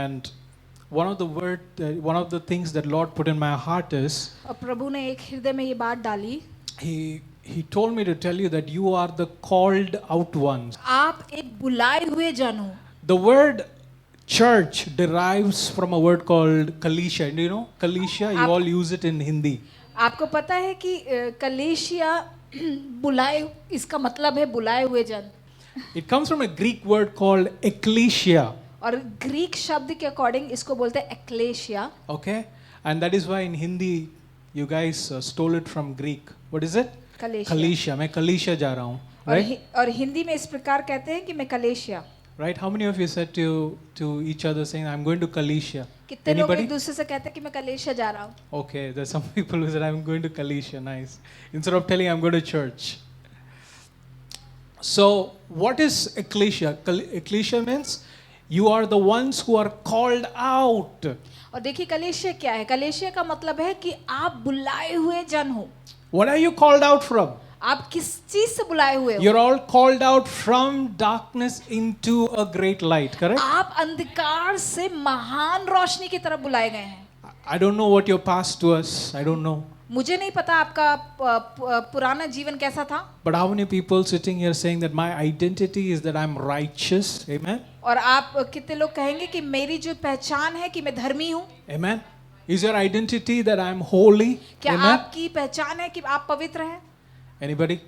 And one of the things that Lord put in my heart is, और प्रभु ने एक हृदय में ये बात डाली, He told me to tell you that you are the called out ones. आप एक बुलाए हुए जन हो. The word church derives from a word called Kalisha. Do you know Kalisha? You all use it in Hindi. आपको पता है कि कलीसिया बुलाए, इसका मतलब है बुलाए हुए जन. It comes from a Greek word called ecclesia. और ग्रीक शब्द के अकॉर्डिंग इसको बोलते हैं एक्लेशिया. Okay? And that is why in Hindi you guys stole it from Greek. What is it? Kalisha. मैं कलीसिया जा रहा हूँ. Right? और हिंदी में इस प्रकार कहते हैं कि मैं कलेशिया. Right? How many of you said to each other saying, I'm going to Kalisha? कितने लोग Anybody? एक दूसरे से कहते हैं कि मैं कलेशिया जा रहा हूँ. Okay, there's some people who said, I'm going to Kalisha. Nice. Instead of telling, I'm going to church. So, what is ecclesia? Ecclesia means you are the ones who are called out. और देखिए कलेशिया क्या है. कलेशिया का मतलब है कि आप बुलाए हुए जन हो. What are you called out from? आप किस चीज से बुलाए हुए हो? You're all called out from darkness into a great light, correct? आप अंधकार से महान रोशनी की तरफ बुलाए गए हैं. I don't know what your past was. I don't know. मुझे नहीं पता आपका पुराना जीवन कैसा था. But how many people sitting here saying that my identity is that I'm righteous? Amen? और आप कितने लोग कहेंगे कि मेरी जो पहचान है कि मैं धर्मी हूँ. Amen? Is your identity that I'm holy? क्या Amen? आपकी पहचान है कि आप पवित्र हैं? Anybody?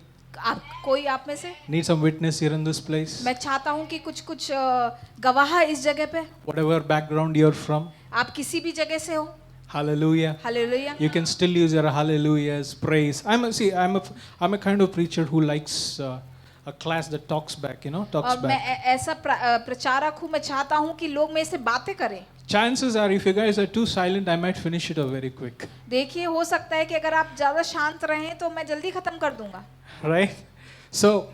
कोई आप में से? Need some witness here in this place? मैं चाहता हूँ कि कुछ गवाह इस जगह पे. Whatever background you're from. आप किसी भी जगह से हो. Hallelujah. Hallelujah. You can still use your hallelujahs, praise. I'm a kind of preacher who likes a class that talks back, talks और मैं back. ऐसा प्रचारक हूँ. मैं चाहता हूँ कि लोग मेरे से बातें करें. Chances are, if you guys are too silent, I might finish it off very quick. देखिए हो सकता है कि अगर आप ज्यादा शांत रहें तो मैं जल्दी खत्म कर दूंगा. Right? So,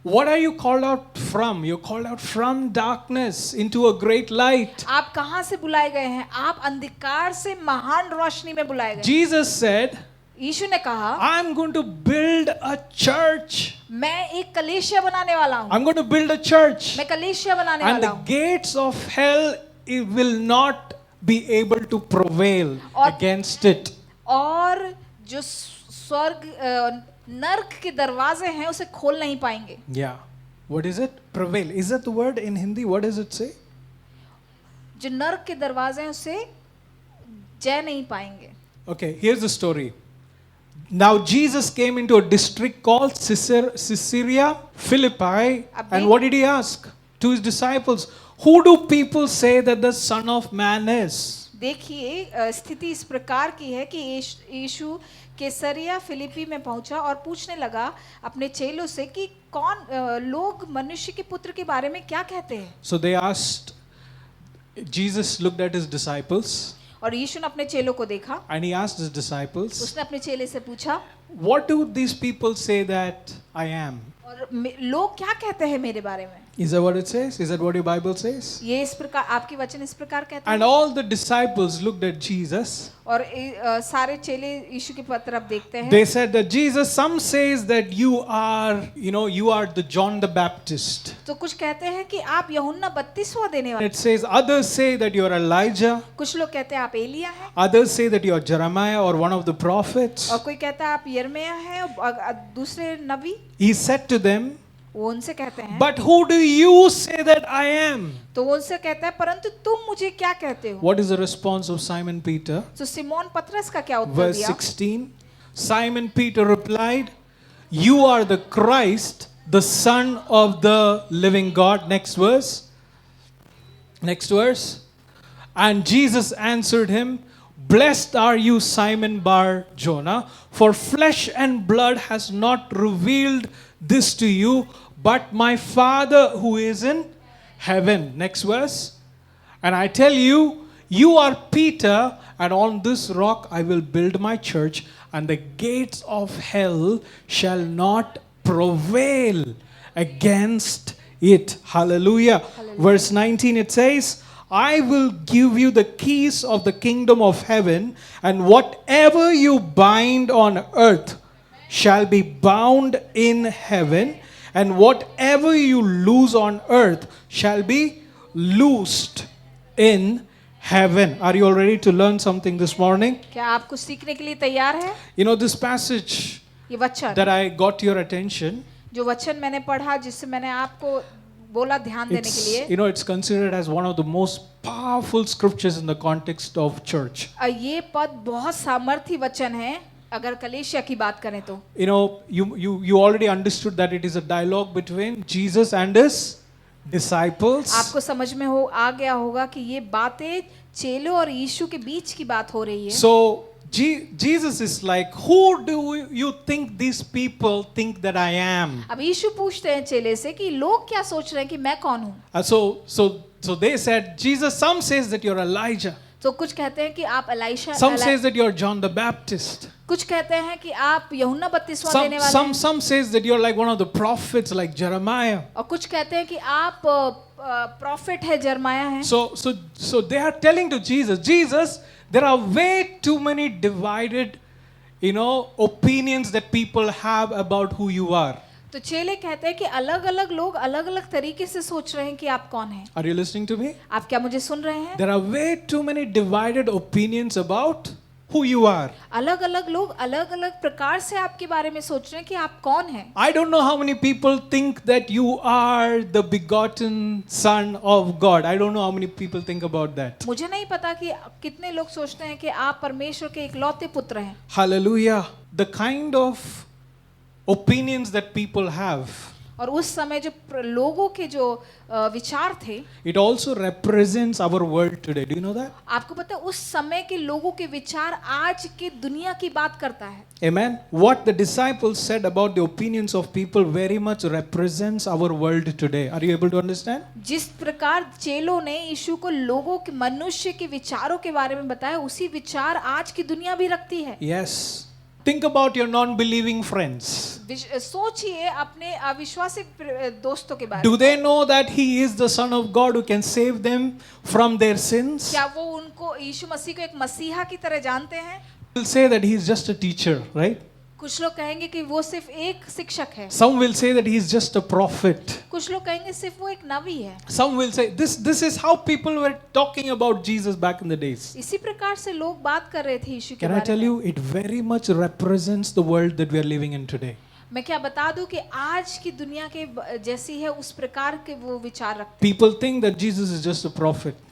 what are you called out from? You're called out from darkness into a great light. आप कहाँ से बुलाए गए हैं? आप अंधकार से महान रोशनी में बुलाए गए. Jesus said, यीशु ने कहा, I'm going to build a church. मैं एक कलीसिया बनाने वाला हूँ. I'm going to build a church. मैं कलीसिया बनाने And वाला the हूँ. gates of hell will not be able to prevail और- against it. और जो स्वर्ग नर्क के दरवाजे हैं उसे खोल नहीं पाएंगे. Yeah. What is it? Prevail. Is that the word in Hindi? What does it say? जो नर्क के दरवाजे हैं उसे जय नहीं पाएंगे. Okay, here's the story. Now Jesus came into a district called Caesarea Philippi, and what did he ask to his disciples? Who do people say that the Son of Man is? देखिए स्थिति इस प्रकार की है कि यीशु कैसरिया फिलिपी में पहुंचा और पूछने लगा अपने चेलों से कि कौन लोग मनुष्य के पुत्र के बारे में क्या कहते हैं. So they asked, Jesus looked at his disciples और यीशु ने अपने चेलों को देखा. and he asked his disciples, उसने अपने चेले से पूछा, what do these people say that I am? और लोग क्या कहते हैं मेरे बारे में. Is that what it says? Is that what your Bible says? ये इस प्रकार आपकी वचन इस प्रकार कहते And हैं. all the disciples looked at Jesus. और सारे चेले यीशु की तरफ देखते हैं. They said that Jesus, some says that you are the John the Baptist. तो कुछ कहते हैं कि आप यूहन्ना बपतिस्मा देने वाले. It says others say that you are Elijah. कुछ लोग कहते हैं आप एलिया हैं. Others say that you are Jeremiah or one of the prophets. और कोई कहता है आप यिर्मयाह हैं और दूसरे नबी. He said to them, वो उनसे कहते हैं, but who do you say that I am? तो वो उनसे कहता है परंतु तुम मुझे क्या कहते हो. What is the response of Simon Peter? तो सिमोन पतरस का क्या उत्तर Verse दिया. 16. Simon Peter replied, you are the Christ, the Son of the living God. Next verse. Next verse. And Jesus answered him, blessed are you, Simon Bar Jonah, for flesh and blood has not revealed this to you, but my Father who is in heaven. Next verse. And I tell you, you are Peter, and on this rock I will build my church, and the gates of hell shall not prevail against it. Hallelujah. Verse 19 it says, I will give you the keys of the kingdom of heaven, and whatever you bind on earth shall be bound in heaven, and whatever you loose on earth shall be loosed in heaven. Are you all ready to learn something this morning? क्या आप कुछ सीखने के लिए तैयार है? You know, this passage ये वचन that I got your attention, जो वचन मैंने पढ़ा, जिससे मैंने आपको बोला ध्यान देने के लिए, you know, it's considered as one of the most powerful scriptures in the context of church. ये पद बहुत सामर्थी वचन है अगर कलीसिया की बात करें तो. You know, you already understood that it is a dialogue between Jesus and his disciples. आपको समझ में आ गया होगा कि ये बातें चेलों और यीशु के बीच की बात हो रही है. So Jesus is like, who do you think these people think that I am? अब यीशु पूछते हैं चेले से कि लोग क्या सोच रहे हैं कि मैं कौन हूँ. So they said, Jesus, some says that you're Elijah. तो कुछ कहते हैं कि आप Elisha, Some says that you're John the Baptist. कुछ कहते हैं कि आप यूहन्ना बपतिस्मा देने वाले हैं. Some says that you're like one of the prophets like Jeremiah. और कुछ कहते हैं कि आप प्रॉफिट है, जरमाया है. So they are telling to Jesus, there are way too many divided, you know, opinions that people have about who you are. तो चेले कहते हैं कि अलग अलग लोग अलग अलग तरीके से सोच रहे हैं कि आप कौन हैं. Are you listening to me? आप क्या मुझे सुन रहे हैं? There are way too many divided opinions about who you are. अलग अलग लोग अलग अलग प्रकार से आपके बारे में सोच रहे हैं कि आप कौन हैं. I don't know how many people think that you are the begotten son of God. I don't know how many people think about that. मुझे नहीं पता कि कितने लोग सोचते हैं कि आप परमेश्वर के इकलौते पुत्र हैं. Hallelujah. The kind of opinions that people have, और उस समय जो लोगों के जो विचार थे, it also represents our world today. Do you know that? आपको पता है उस समय के लोगों के विचार आज की दुनिया की बात करता है. Amen. What the disciples said about the opinions of people very much represents our world today. Are you able to understand? जिस प्रकार चेलों ने यीशु को लोगों के मनुष्य के विचारों के बारे में बताया, उसी विचार आज की दुनिया भी रखती है. Yes. Think about your non-believing friends. सोचिए अपने अविश्वासी दोस्तों के बारे में. Do they know that he is the son of God who can save them from their sins? क्या वो उनको यीशु मसीह को एक मसीहा की तरह जानते हैं? Will say that he is just a teacher, right? कुछ लोग कहेंगे कि वो सिर्फ एक शिक्षक है. Some will say that he is just a prophet. कुछ लोग कहेंगे सिर्फ वो एक नबी है. Some will say this is how people were talking about Jesus back in the days. इसी प्रकार से लोग बात कर रहे थे यीशु के Can I बारे tell में. you, it very much represents the world that we are living in today. मैं क्या बता दूं कि आज की दुनिया के जैसी है उस प्रकार के वो विचार रखते हैं. People think that Jesus is just a prophet.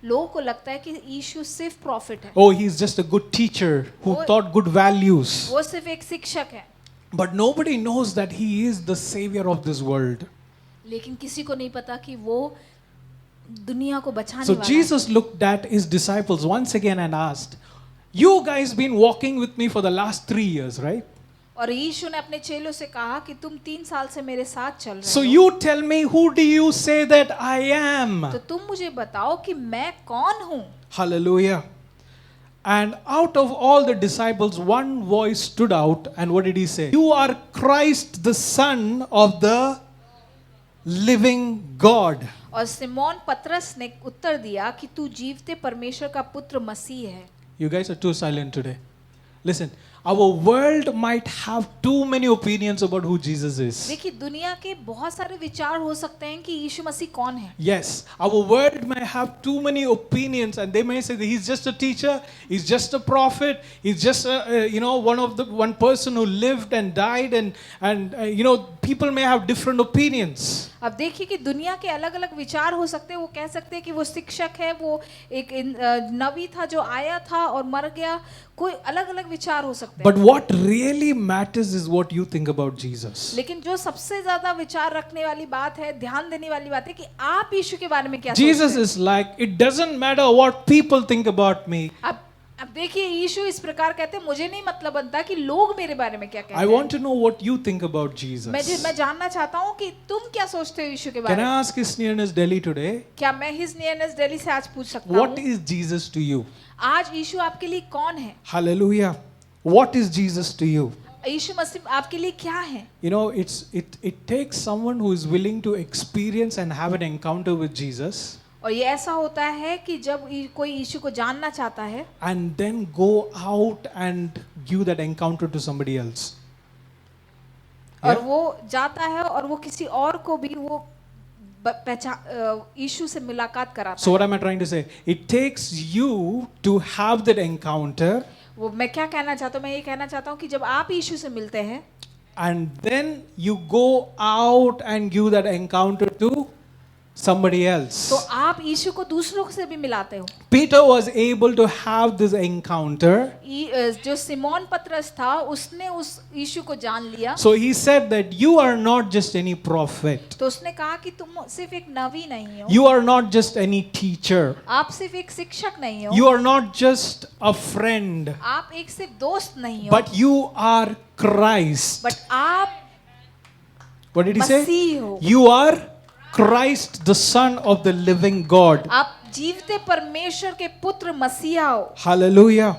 लोगों को लगता है कि यीशु सिर्फ प्रॉफिट है. Oh, he is just a good teacher who taught good values. वो सिर्फ एक शिक्षक है. But nobody knows that he is the savior of this world. लेकिन किसी को नहीं पता कि वो दुनिया को बचाने So वाला है. Jesus looked at his disciples once again and asked, "You guys been walking with me for the last 3 years, right? और यीशु ने अपने चेलों से कहा कि तुम 3 साल से मेरे साथ चल रहे So हो. you tell me, who do you say that I am?" तो तुम मुझे बताओ कि मैं कौन हूँ. Hallelujah. And out of all the disciples, one voice stood out, and what did he say? "You are Christ, the Son of the living God." और Simone पतरस ने उत्तर दिया कि तू जीवते परमेश्वर का पुत्र मसीह है. You guys are too silent today. Listen, our world might have too many opinions about who Jesus is. देखिए दुनिया के बहुत सारे विचार हो सकते हैं कि यीशु मसीह कौन है. Yes, our world may have too many opinions, and they may say that he's just a teacher, he's just a prophet, he's just one person who lived and died, and people may have different opinions. अब देखिए कि दुनिया के अलग अलग विचार हो सकते हैं. वो कह सकते हैं कि वो शिक्षक है, वो एक नबी था जो आया था और मर गया. कोई अलग अलग विचार हो सकते हैं. But what really matters is what you think about Jesus. लेकिन जो सबसे ज्यादा विचार रखने वाली बात है, ध्यान देने वाली बात है कि आप यीशु के बारे में क्या सोचते हैं. Jesus is like, it doesn't matter what people think about me. अब देखिए यीशु इस प्रकार कहते हैं, मुझे नहीं मतलब बनता कि लोग मेरे बारे में क्या कहते I हैं. want to know what you think about Jesus. मैं जानना चाहता हूँ कि तुम क्या सोचते हो यीशु के Can बारे I में. ask His Nearness Delhi today? क्या मैं हिज नियरनेस दिल्ली से आज पूछ सकता What हूँ, is Jesus to you? आज यीशु आपके लिए कौन है? Hallelujah. What is Jesus to you? यीशु मसीह आपके लिए क्या है? You know, it takes someone who is willing to experience and have an encounter with Jesus. और ये ऐसा होता है कि जब कोई यीशु को जानना चाहता है and then go out and give that encounter to somebody else. और वो जाता है और वो किसी और को भी वो यीशु से मुलाकात कराता So what am I trying to say? It takes you to have that encounter, है। वो मैं क्या कहना चाहता हूँ, मैं ये कहना चाहता हूँ कि जब आप यीशु से मिलते हैं and then you go out and give that encounter to somebody else. तो आप यीशु को दूसरों से भी मिलाते हो। Peter was able to have this encounter. जो सिमोन पतरस था उसने उस यीशु को जान लिया। So he said that you are not just any prophet. तो उसने कहा कि तुम सिर्फ एक नबी नहीं हो, You are not just any teacher. आप सिर्फ एक शिक्षक नहीं हो, You are not just a friend. आप एक सिर्फ दोस्त नहीं हो, But you are Christ. But आप What did he say? मसीह हो। You are Christ, the Son of the living God. आप जीवते परमेश्वर के पुत्र मसीहा हो। Hallelujah.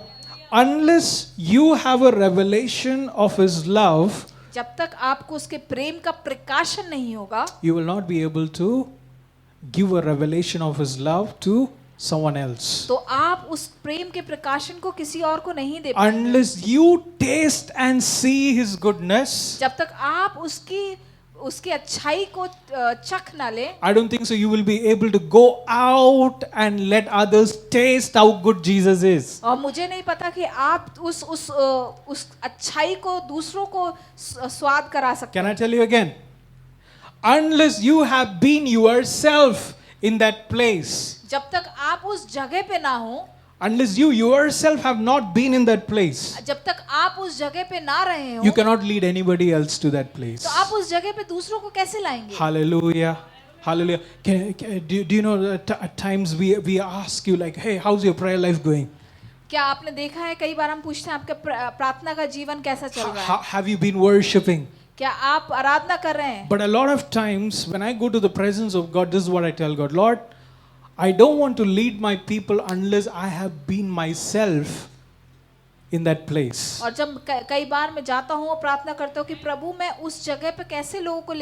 Unless you have a revelation of His love, जब तक आपको उसके प्रेम का प्रकाशन नहीं होगा, you will not be able to give a revelation of His love to someone else. तो आप उस प्रेम के प्रकाशन को किसी और को नहीं दे पाएंगे। Unless you taste and see His goodness, जब तक आप उसकी अच्छाई को चख ना ले, I don't think so you will be able to go out and let others taste how good Jesus is. और मुझे नहीं पता कि आप उस अच्छाई को दूसरों को स्वाद करा सकते Can I tell you again? Unless you have been yourself in that place, जब तक आप उस जगह पे ना हो, unless you yourself have not been in that place, जब तक आप उस जगह पे ना रहे हो, you cannot lead anybody else to that place. तो आप उस जगह पे दूसरों को कैसे लाएंगे? Hallelujah. Hallelujah. Do you know that at times we ask you like, hey, how's your prayer life going? क्या आपने देखा है कई बार हम पूछते हैं आपका प्रार्थना का जीवन कैसा चल रहा है? Have you been worshiping? क्या आप आराधना कर रहे हैं? But a lot of times when I go to the presence of God, this is what I tell God: Lord, I don't want to lead my people unless I have been myself in that place. और जब कई बार मैं जाता हूँ और प्रार्थना करता हूँ कि प्रभु मैं उस जगह पे कैसे लोगों को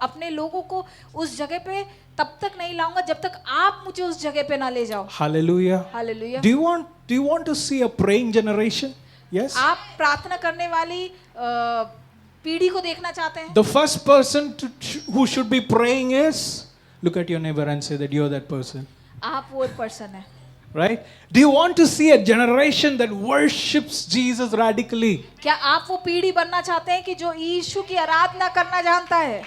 अपने लोगों को उस जगह पे तब तक नहीं लाऊंगा जब तक आप मुझे उस जगह पे ना ले जाओ। Hallelujah. Hallelujah. Do you want to see a praying generation? Yes. आप प्रार्थना करने वाली पीढ़ी को देखना चाहते हैं? The first person who should be praying is, look at your neighbor and say that you're that person. आप वो पर्सन है। Right? Do you want to see a generation that worships Jesus radically? क्या आप वो पीढ़ी बनना चाहते हैं कि जो यीशु की आराधना करना जानता है?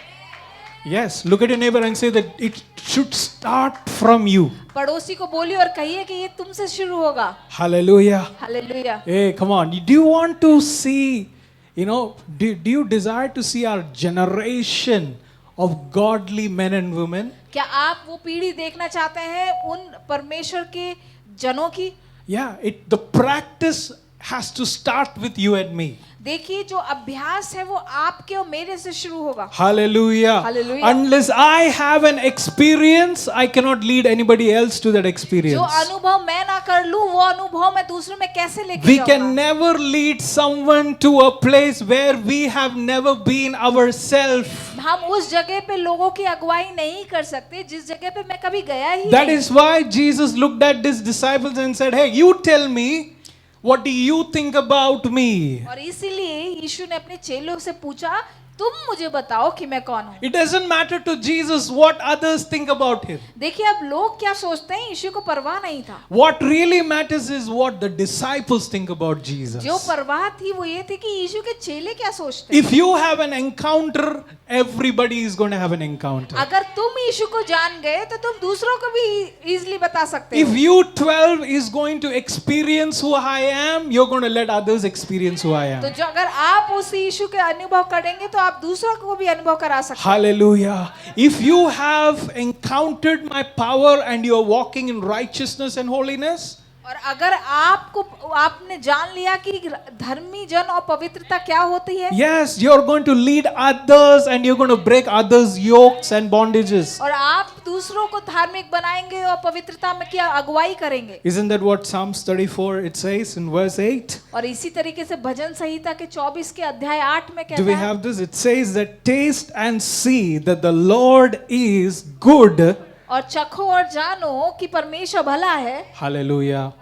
Yes. Look at your neighbor and say that it should start from you. पड़ोसी को बोलिए और कहिए कि ये तुमसे शुरू होगा। Hallelujah. Hallelujah. Hey, come on. Do you want to see, do you desire to see our generation of godly men and women? क्या आप वो पीढ़ी देखना चाहते हैं उन परमेश्वर के जनों की? Yeah, the practice has to start with you and me. देखिए जो अभ्यास है वो आपके और मेरे से शुरू होगा। Hallelujah. Hallelujah. Unless I have an experience, I cannot lead anybody else to that experience. जो अनुभव मैं ना कर लूं वो अनुभव मैं दूसरों में कैसे लेके We जाऊंगा? can never lead someone to a place where we have never been ourselves. हम उस जगह पे लोगों की अगुवाई नहीं कर सकते जिस जगह पे मैं कभी गया ही That नहीं। is why Jesus looked at his disciples and said, hey, you tell me, what do you think about me? और इसीलिए यीशु ने अपने चेलों से पूछा तुम मुझे बताओ कि मैं कौन हूँ। It doesn't matter to Jesus what others think about him. देखिए अब लोग क्या सोचते हैं यीशु को परवाह नहीं था। What really matters is what the disciples think about Jesus. जो परवाह थी वो ये थी कि यीशु के चेले क्या सोचते हैं। If you have an encounter, everybody is going to have an encounter. अगर तुम यीशु को जान गए तो तुम दूसरों को भी इजीली बता सकते If हो। you 12 is going to experience who I am, you're going to let others experience who I am. तो जो अगर आप उस यीशु के अनुभव करेंगे तो आप दूसरों को भी अनुभव करा सकते हैं। Hallelujah. If you have encountered my power and you are walking in righteousness and holiness, और अगर आपने जान लिया कि धर्मी जन और पवित्रता क्या होती है, yes, you're going to lead others and you're going to break others' yokes and bondages. और आप दूसरों को धार्मिक बनाएंगे और पवित्रता में क्या अगुवाई करेंगे। Isn't that what Psalms 34 it says in verse 8? और इसी तरीके से भजन संहिता के 24 के अध्याय 8 में Do कहता we है, have this? It says that taste and see that the Lord is good. और चखो और जानो कि परमेश्वर भला है। Hallelujah.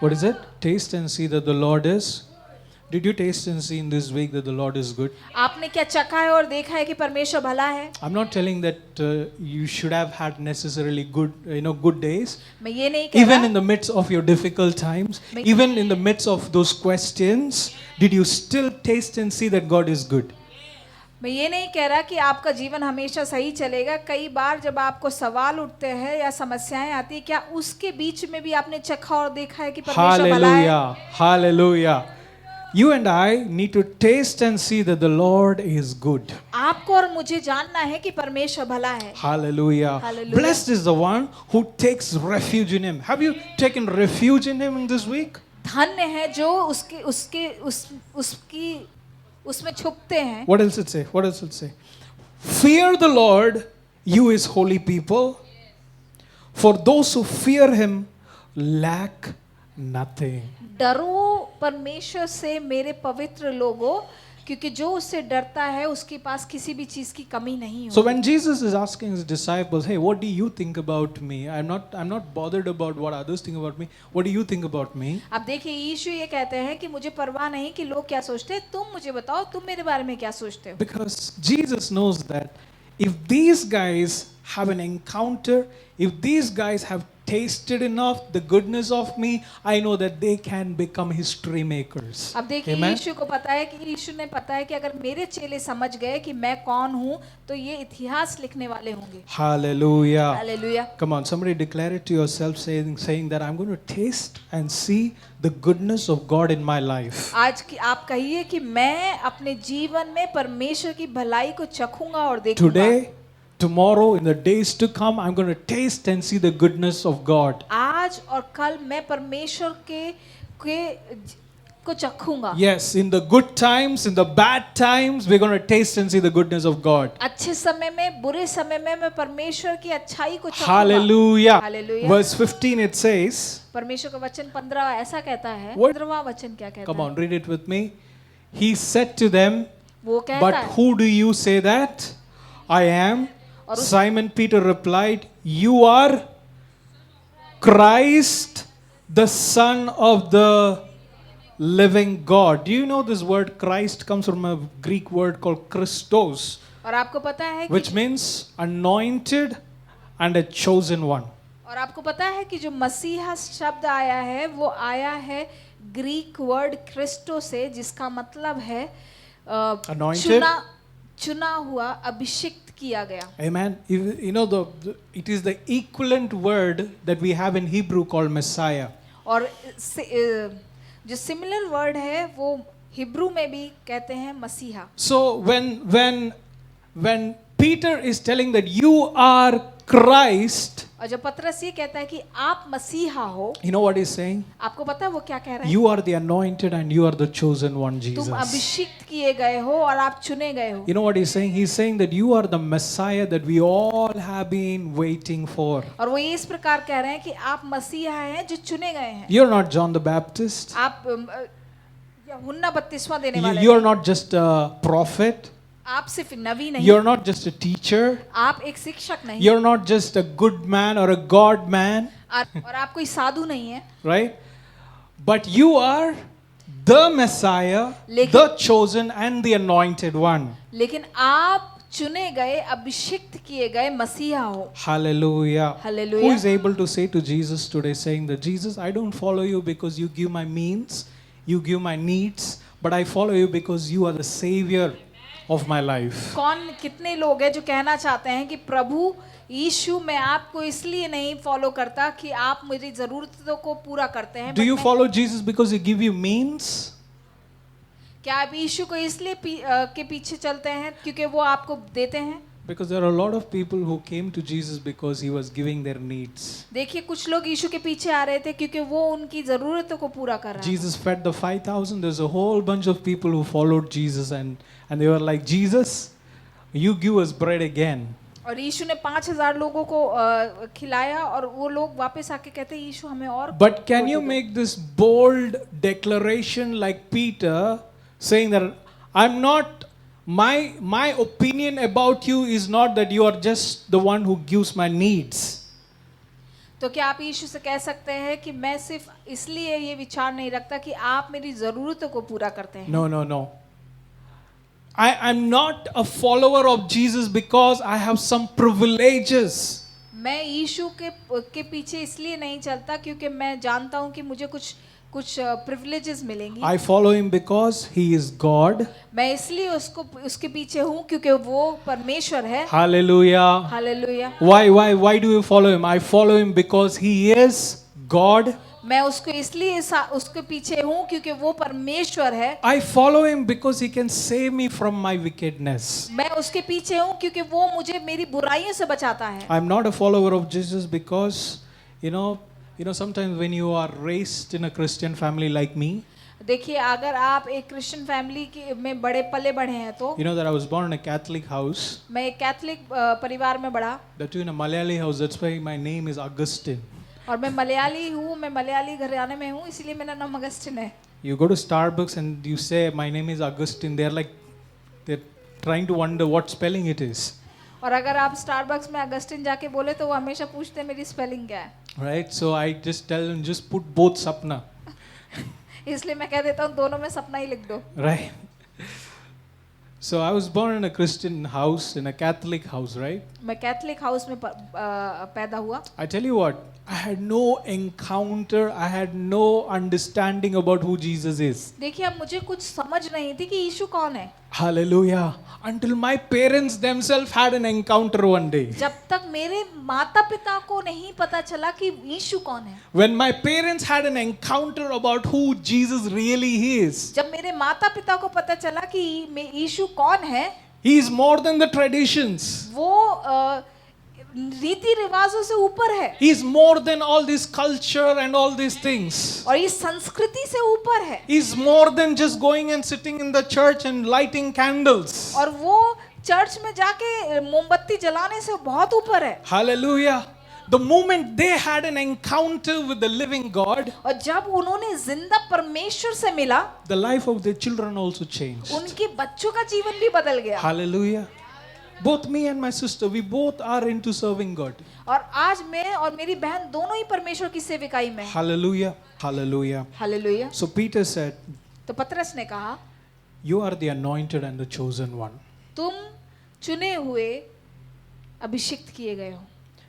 What is it? Taste and see that the Lord is. Did you taste and see in this week that the Lord is good? आपने क्या चखा है और देखा है कि परमेश्वर भला है? I'm not telling that you should have had necessarily good days. मैं ये नहीं कह Even रहा, in the midst of your difficult times, Make- even in the midst of those questions, did you still taste and see that God is good? मैं ये नहीं कह रहा कि आपका जीवन हमेशा सही चलेगा। कई बार जब आपको सवाल उठते हैं या समस्याएं आती है, क्या उसके बीच में भी आपने चखा और देखा है कि परमेश्वर भला है? Hallelujah. Hallelujah. You and I need to taste and see that the Lord is good. आपको और मुझे जानना है कि परमेश्वर भला है। Hallelujah. Hallelujah. Blessed is the one who takes refuge in Him. Have you taken refuge in Him in this week? धन्य है जो उसमें छुपते हैं। What else it say? What else it say? Fear the Lord, you His holy people. For those who fear Him lack nothing. डरो परमेश्वर से मेरे पवित्र लोगों, क्योंकि जो उससे डरता है उसके पास किसी भी चीज की कमी नहीं So होगी। when Jesus is asking His disciples, hey, what do you think about me? I'm not bothered about what others think about me. What do you think about me? अब देखिए, यीशु ये कहते हैं कि मुझे परवाह नहीं कि लोग क्या सोचते हैं, तुम मुझे बताओ तुम मेरे बारे में क्या सोचते हो। Because Jesus knows that if these guys have an encounter, if these guys have tasted enough the goodness of me, I know that they can become history makers. अब देखिए, Amen? यीशु को पता है कि यीशु ने पता है कि अगर मेरे चेले समझ गए कि मैं कौन हूँ, तो ये इतिहास लिखने वाले होंगे। Hallelujah. Hallelujah. Come on, somebody declare it to yourself, saying that I'm going to taste and see the goodness of God in my life. आज की आप कहिए कि मैं अपने जीवन में परमेश्वर की भलाई को चखूंगा और देखूंगा। Today, tomorrow, in the days to come, I'm going to taste and see the goodness of God. आज और कल मैं परमेश्वर को चखूंगा। Yes, in the good times, in the bad times, we're going to taste and see the goodness of God. अच्छे समय में, बुरे समय में मैं परमेश्वर की अच्छाई को चखूंगा। Hallelujah. Hallelujah. Verse 15 it says, परमेश्वर का वचन 15 ऐसा कहता है। What? 15वां वचन क्या कहता come है? on, read it with me. He said to them, वो कहता but है, who do you say that I am? और उस- Simon Peter replied, you are Christ, the Son of the living God. Do you know this word Christ comes from a Greek word called Christos, और आपको पता है कि which means anointed and a chosen one. और आपको पता है कि जो मसीहा शब्द आया है वो आया है ग्रीक वर्ड क्रिस्टो से, जिसका मतलब है Anointed. चुना हुआ, अभिषिक्त किया गया। Amen. You know it is the equivalent word that we have in Hebrew called Messiah. और जो सिमिलर वर्ड है वो हिब्रू में भी कहते हैं मसीहा। So when Peter is telling that you are Christ, और जब पतरस ये कहता है कि आप मसीहा हो, you know what he's saying? आपको पता है वो क्या कह रहा है? You are the anointed and you are the chosen one, Jesus. तुम अभिषिक्त किए गए हो और आप चुने गए हो। You know what he's saying? He's saying that you are the Messiah that we all have been waiting for. और वो ये इस प्रकार कह रहे हैं कि आप मसीहा हैं जो चुने गए हैं। You're not John the Baptist. आप यूहन्ना बपतिस्मा देने वाले You're हैं। not just a prophet. आप सिर्फ नबी नहीं, You're not just a teacher. आप एक शिक्षक नहीं, You're not just a good man or a God man, और आप कोई साधु नहीं है, right? But you are the Messiah, लेकिन- the chosen and the anointed one. लेकिन आप चुने गए, अभिषिक्त किए गए मसीहा हो। Hallelujah. Hallelujah. Who is able to say to Jesus today, saying that, Jesus, I don't follow you because you give my means, you give my needs, but I follow you because you are the Savior of my life. कितने लोग हैं जो कहना चाहते हैं कि प्रभु यीशु, मैं आपको इसलिए नहीं फॉलो करता कि आप मेरी जरूरतों को पूरा करते हैं। Do you but follow Jesus because he give you means? क्या आप यीशु को इसलिए के पीछे चलते हैं क्योंकि वो आपको देते हैं? Because there are a lot of people who came to Jesus because he was giving their needs. देखिए, कुछ लोग यीशु के पीछे आ रहे थे क्योंकि वो उनकी जरूरतों को पूरा कर रहा है। Jesus fed the 5,000. There's a whole bunch of people who followed Jesus and they were like, Jesus, you give us bread again. और यीशु ने 5,000 लोगों को खिलाया और वो लोग वापस आके कहते हैं, यीशु हमें और। But can you make this bold declaration like Peter, saying that I'm not, my opinion about you is not that you are just the one who gives my needs. तो क्या आप यीशु से कह सकते हैं कि मैं सिर्फ इसलिए ये विचार नहीं रखता कि आप मेरी जरूरतों को पूरा करते हैं? No, no, no. I'm not a follower of Jesus because I have some privileges. मैं यीशु के पीछे इसलिए नहीं चलता क्योंकि मैं जानता हूँ कि मुझे कुछ प्रिविलेजेस मिलेंगी। I follow him because he is God. मैं इसलिए उसके पीछे हूँ क्योंकि वो परमेश्वर है। Hallelujah. Hallelujah. Why do you follow him? I follow him because he is God. मैं उसको इसलिए उसके पीछे हूँ क्योंकि वो परमेश्वर है। I follow him because he can save me from my wickedness. मैं उसके पीछे हूँ क्योंकि वो मुझे मेरी बुराइयों से बचाता है। I'm not a follower of Jesus because you know sometimes when you are raised in a Christian family like me, देखिए, अगर आप एक क्रिश्चियन फैमिली में बड़े हैं तो you know that I was born in a Catholic house. मैं एक कैथलिक परिवार में बढ़ा That too in a Malayali house. That's why my name is Augustine. और मैं मलयाली हूँ, मैं मलयाली घराने में हूँ, इसलिए मेरा नाम अगस्टिन है। You go to Starbucks and you say my name is Augustine. They're trying to wonder what spelling it is. और अगर आप स्टारबक्स में अगस्टिन जाके बोले तो वो हमेशा पूछते हैं मेरी स्पेलिंग क्या है। Right? So I just tell them just put both Sapna. इसलिए मैं कह देता हूँ दोनों में सपना ही लिख दो। Right? So I was born in a Christian house, in a Catholic house, right? मैं कैथलिक हाउस में पैदा हुआ। I tell you what, I had no encounter, I had no understanding about who Jesus is. देखिए, अब मुझे कुछ समझ नहीं थी कि यीशु कौन है। Hallelujah. Until my parents themselves had an encounter one day. जब तक मेरे माता पिता को नहीं पता चला कि यीशु कौन है। When my parents had an encounter about who Jesus really is. जब मेरे माता पिता को पता चला कि यीशु कौन है, He is more than the traditions. वो रीति रिवाजों से ऊपर है। He is more than all this culture and all these things. और ये संस्कृति से ऊपर है। He is more than just going and sitting in the church and lighting candles. और वो चर्च में जाके मोमबत्ती जलाने से बहुत ऊपर है। Hallelujah. The moment they had an encounter with the living God, और जब उन्होंने जिंदा परमेश्वर से मिला, the life of their children also changed. उनके बच्चों का जीवन भी बदल गया। Hallelujah. Both me and my sister, we both are into serving God. और आज मैं और मेरी बहन दोनों ही परमेश्वर की सेविकाई में हैं। Hallelujah. Hallelujah. Hallelujah. So Peter said, तो पतरस ने कहा, you are the anointed and the chosen one. तुम चुने हुए अभिषिक्त किए गए हो।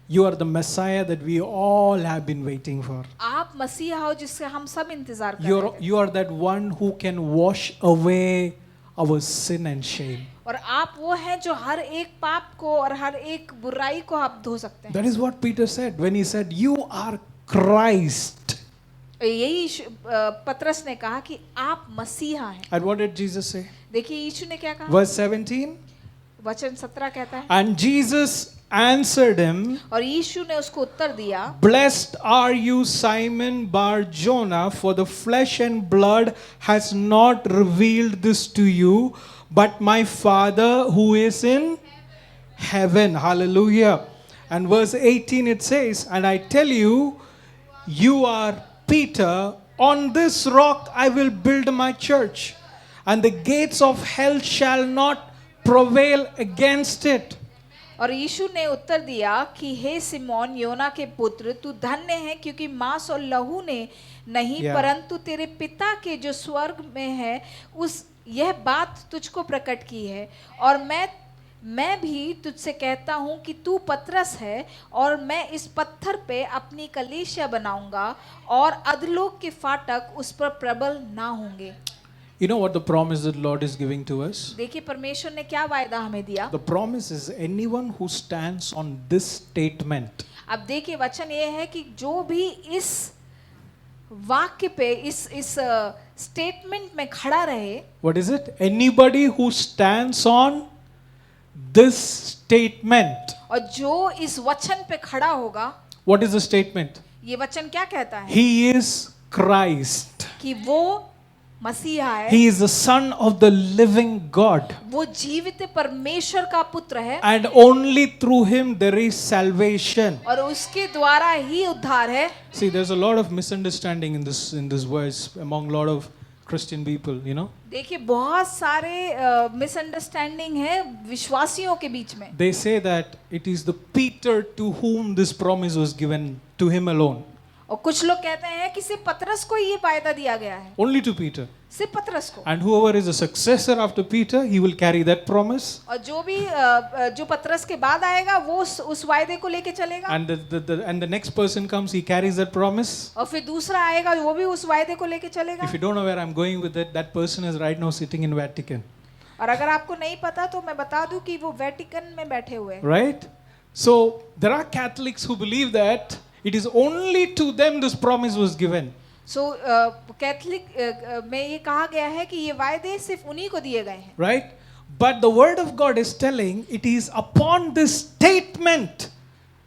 You are the Messiah that we all have been waiting for. आप मसीहा हो जिससे हम सब इंतजार कर रहे थे। You are that one who can wash away our sin and shame. और आप वो हैं जो हर एक पाप को और हर एक बुराई को आप धो सकते हैं। That is what Peter said when he said, you are Christ. यही पतरस ने कहा कि आप मसीहा हैं। And what did Jesus say? देखिए यीशु ने क्या कहा। Verse 17. वचन 17 कहता है, And Jesus answered him, और यीशु ने उसको उत्तर दिया, Blessed are you, Simon Bar-Jonah, for the flesh and blood has not revealed this to you, but my Father who is in heaven. Hallelujah. And verse 18 it says, And I tell you, you are Peter, on this rock I will build my church, and the gates of hell shall not prevail against it. और यीशु ने उत्तर दिया कि हे Simone योना के पुत्र, तू धन्य है क्योंकि मांस और लहू ने नहीं परंतु तेरे पिता के जो स्वर्ग में है उस यह बात तुझको प्रकट की है। और मैं भी तुझसे कहता हूँ कि तू पतरस है और मैं इस पत्थर पे अपनी कलीसिया बनाऊंगा और अधोलोक के फाटक उस पर प्रबल ना होंगे। You know what the promise that Lord is giving to us? देखिए परमेश्वर ने क्या वायदा हमें दिया। The promise is anyone who stands on this statement. अब देखिए वचन ये है कि जो भी इस वाक्य पे इस स्टेटमेंट में खड़ा रहे। What is it? Anybody who stands on this statement. और जो इस वचन पे खड़ा होगा। What is the statement? ये वचन क्या कहता है? He is Christ. कि वो मसीहा है। He is the son of the living God. वो जीवित परमेश्वर का पुत्र है। And only through him there is salvation. और उसके द्वारा ही उद्धार है। See, there's a lot of misunderstanding in this verse among a lot of Christian people, you know. देखिए बहुत सारे मिसअंडरस्टैंडिंग है विश्वासियों के बीच में. They say that it is the Peter to whom this promise was given, to him alone. और कुछ लोग कहते हैं कि सिर्फ पतरस को ही ये वायदा दिया गया है. Only to Peter. सिर्फ पतरस को. And whoever is a successor after Peter, he will carry that promise. और जो भी जो पतरस के बाद आएगा वो उस वायदे को लेके चलेगा. And the next person comes, he carries that promise. और फिर दूसरा आएगा वो भी उस वायदे को लेके चलेगा. If you don't know where I'm going with it, that person is right now sitting in Vatican. और अगर आपको नहीं पता तो मैं बता दूं कि वो वेटिकन में बैठे हुए हैं. Right? So there are Catholics who believe that it is only to them this promise was given. So Catholic में ये कहा गया है कि ये वायदे सिर्फ उन्हीं को दिए गए हैं. Right? But the word of God is telling it is upon this statement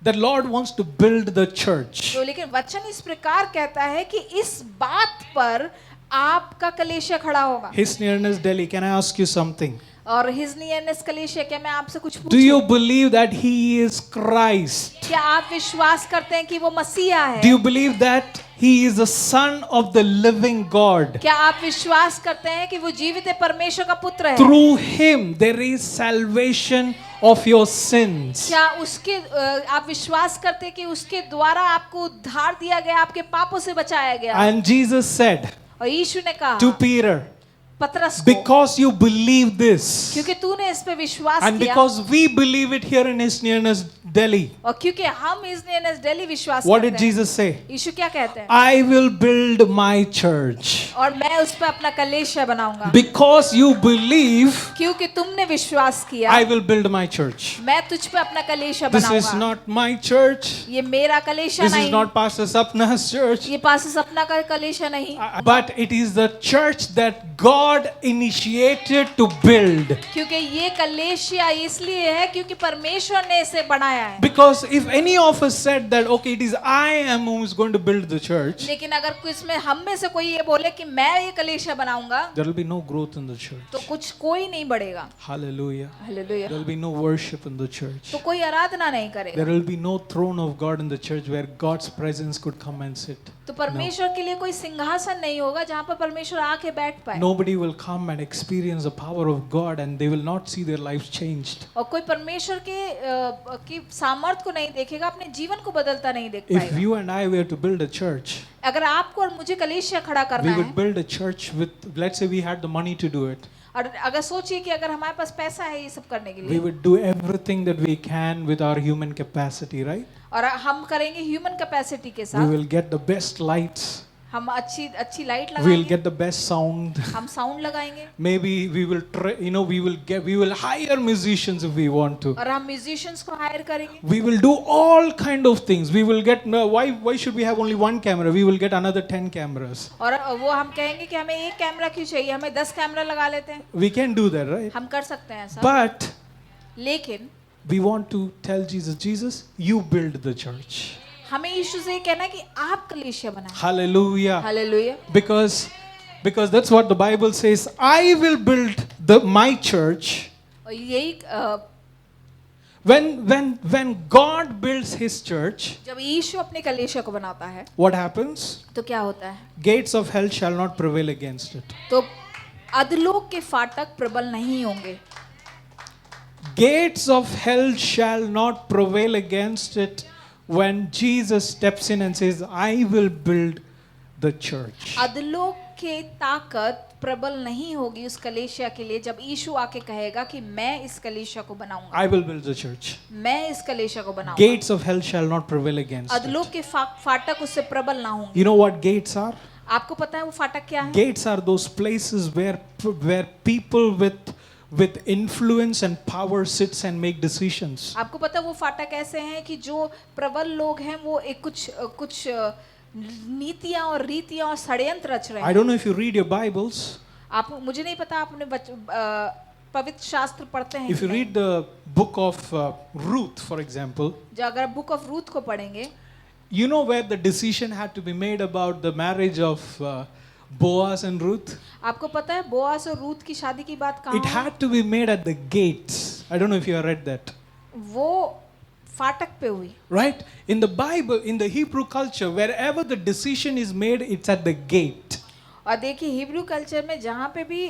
that Lord wants to build the church. तो लेकिन वचन इस प्रकार कहता है कि इस बात पर आपका कलीसिया खड़ा होगा. His nearness Delhi, can I ask you something? और हिज नियरनेस कलीसिया, क्या मैं आपसे कुछ Do पूछूं? you believe that he is Christ? क्या आप विश्वास करते हैं कि वो मसीहा है? Do you believe that he is the son of the living God? क्या आप विश्वास करते हैं कि वो जीवित परमेश्वर का पुत्र है? Through him there is salvation of your sins. क्या उसके आप विश्वास करते हैं कि उसके द्वारा आपको उद्धार दिया गया, आपके पापों से बचाया गया? And Jesus said और यीशु ने कहा to Peter, पतरस को, because you believe this, क्योंकि तूने इस पे विश्वास and किया, because we believe it here in his nearness Delhi, और क्योंकि हम इस नियरनेस दिल्ली विश्वास what करते did हैं, Jesus say? यीशु क्या कहते हैं? I will build my church. और मैं उस पे अपना कलीसिया बनाऊंगा. Because you believe, क्योंकि तुमने विश्वास किया, I will build my church. मैं तुझ पे अपना कलीसिया This is बनाऊंगा. not my church. ये मेरा कलीसिया This is नहीं, not Pastor Sapna's church. ये पास सपना का कलीसिया नहीं, But it is the church that God initiated to build. क्योंकि ये कलीसिया इसलिए है क्योंकि परमेश्वर ने इसे बनाया है. Because if any of us said that, okay, it is I am who is going to build the church, लेकिन अगर कुछ में हम में से कोई ये बोले कि मैं ये कलीसिया बनाऊंगा, there will be no growth in the church. तो कुछ कोई नहीं बढ़ेगा. Hallelujah. Hallelujah. There will be no worship in the church. तो कोई आराधना नहीं करेगा. There will be no throne of God in the church where God's presence could come and sit. तो परमेश्वर के लिए कोई सिंहासन नहीं होगा जहाँ पर परमेश्वर आके बैठ पाए. Nobody will come and experience the power of God and they will not see their lives changed. और कोई परमेश्वर की सामर्थ को नहीं देखेगा, अपने जीवन को बदलता नहीं देख If पाएगा. you and I were to build a church, अगर आपको और मुझे कलीसिया खड़ा we करना would है, build a church with, let's say we had the money to do it. और अगर सोचिए कि अगर हमारे पास पैसा है ये सब करने के We लिए, would do everything that we can with our human capacity, right? और हम करेंगे ह्यूमन कैपेसिटी के We साथ, will get the best lights. हम अच्छी लाइट We will लगाएंगे, get the best sound. हम साउंड लगाएंगे, Maybe we will we will hire musicians if we want to. और हम म्यूजिशियंस को हायर करेंगे. We will do all kind of things. We will get, no, why should we have only one camera? We will get another 10 cameras. और वो हम कहेंगे कि हमें एक कैमरा क्यों चाहिए, हमें 10 कैमरा लगा लेते हैं. We can do that, right? हम कर सकते हैं ऐसा. But लेकिन we want to tell Jesus, you build the church. हमें यीशु से ये कहना है कि आप कलीसिया बनाएं. Hallelujah. Hallelujah. Because that's what the Bible says. I will build my church. और यही When God builds his church, जब यीशु अपने कलीसिया को बनाता है what happens? तो क्या होता है? Gates of hell shall not prevail against it. तो अधलोक के फाटक प्रबल नहीं होंगे. Gates of hell shall not prevail against it when Jesus steps in and says, I will build the church. अधलोक के ताकत प्रबल नहीं होगी उस कलीसिया के लिए जब यीशु आके कहेगा कि मैं इस कलीसिया को बनाऊंगा. I will build the church. मैं इस कलीसिया को बनाऊंगा. Gates of hell shall not prevail against it. अधलोक के फाटक उससे प्रबल ना होंगे. You know what gates are? आपको पता है वो फाटक क्या है? Gates are those places where people with influence and power sits and make decisions. आपको पता है वो फाटक ऐसे हैं कि जो प्रबल लोग हैं वो एक कुछ नीतियां और रीतियां और षड्यंत्र रच रहे I हैं. don't know if you read your Bibles. आप मुझे नहीं पता आपने पवित्र शास्त्र पढ़ते हैं If you कि नहीं. read the book of Ruth, for example, जो अगर बुक ऑफ रूथ को पढ़ेंगे, you know where the decision had to be made about the marriage of Boaz and Ruth? आपको पता है बोआस और रूथ की शादी की बात कहाँ It है? had to be made at the gates. I don't know if you have read that. वो फाटक पे हुई. Right? In the Bible, in the Hebrew culture, wherever the decision is made, it's at the gate. और देखिए Hebrew culture में जहाँ पे भी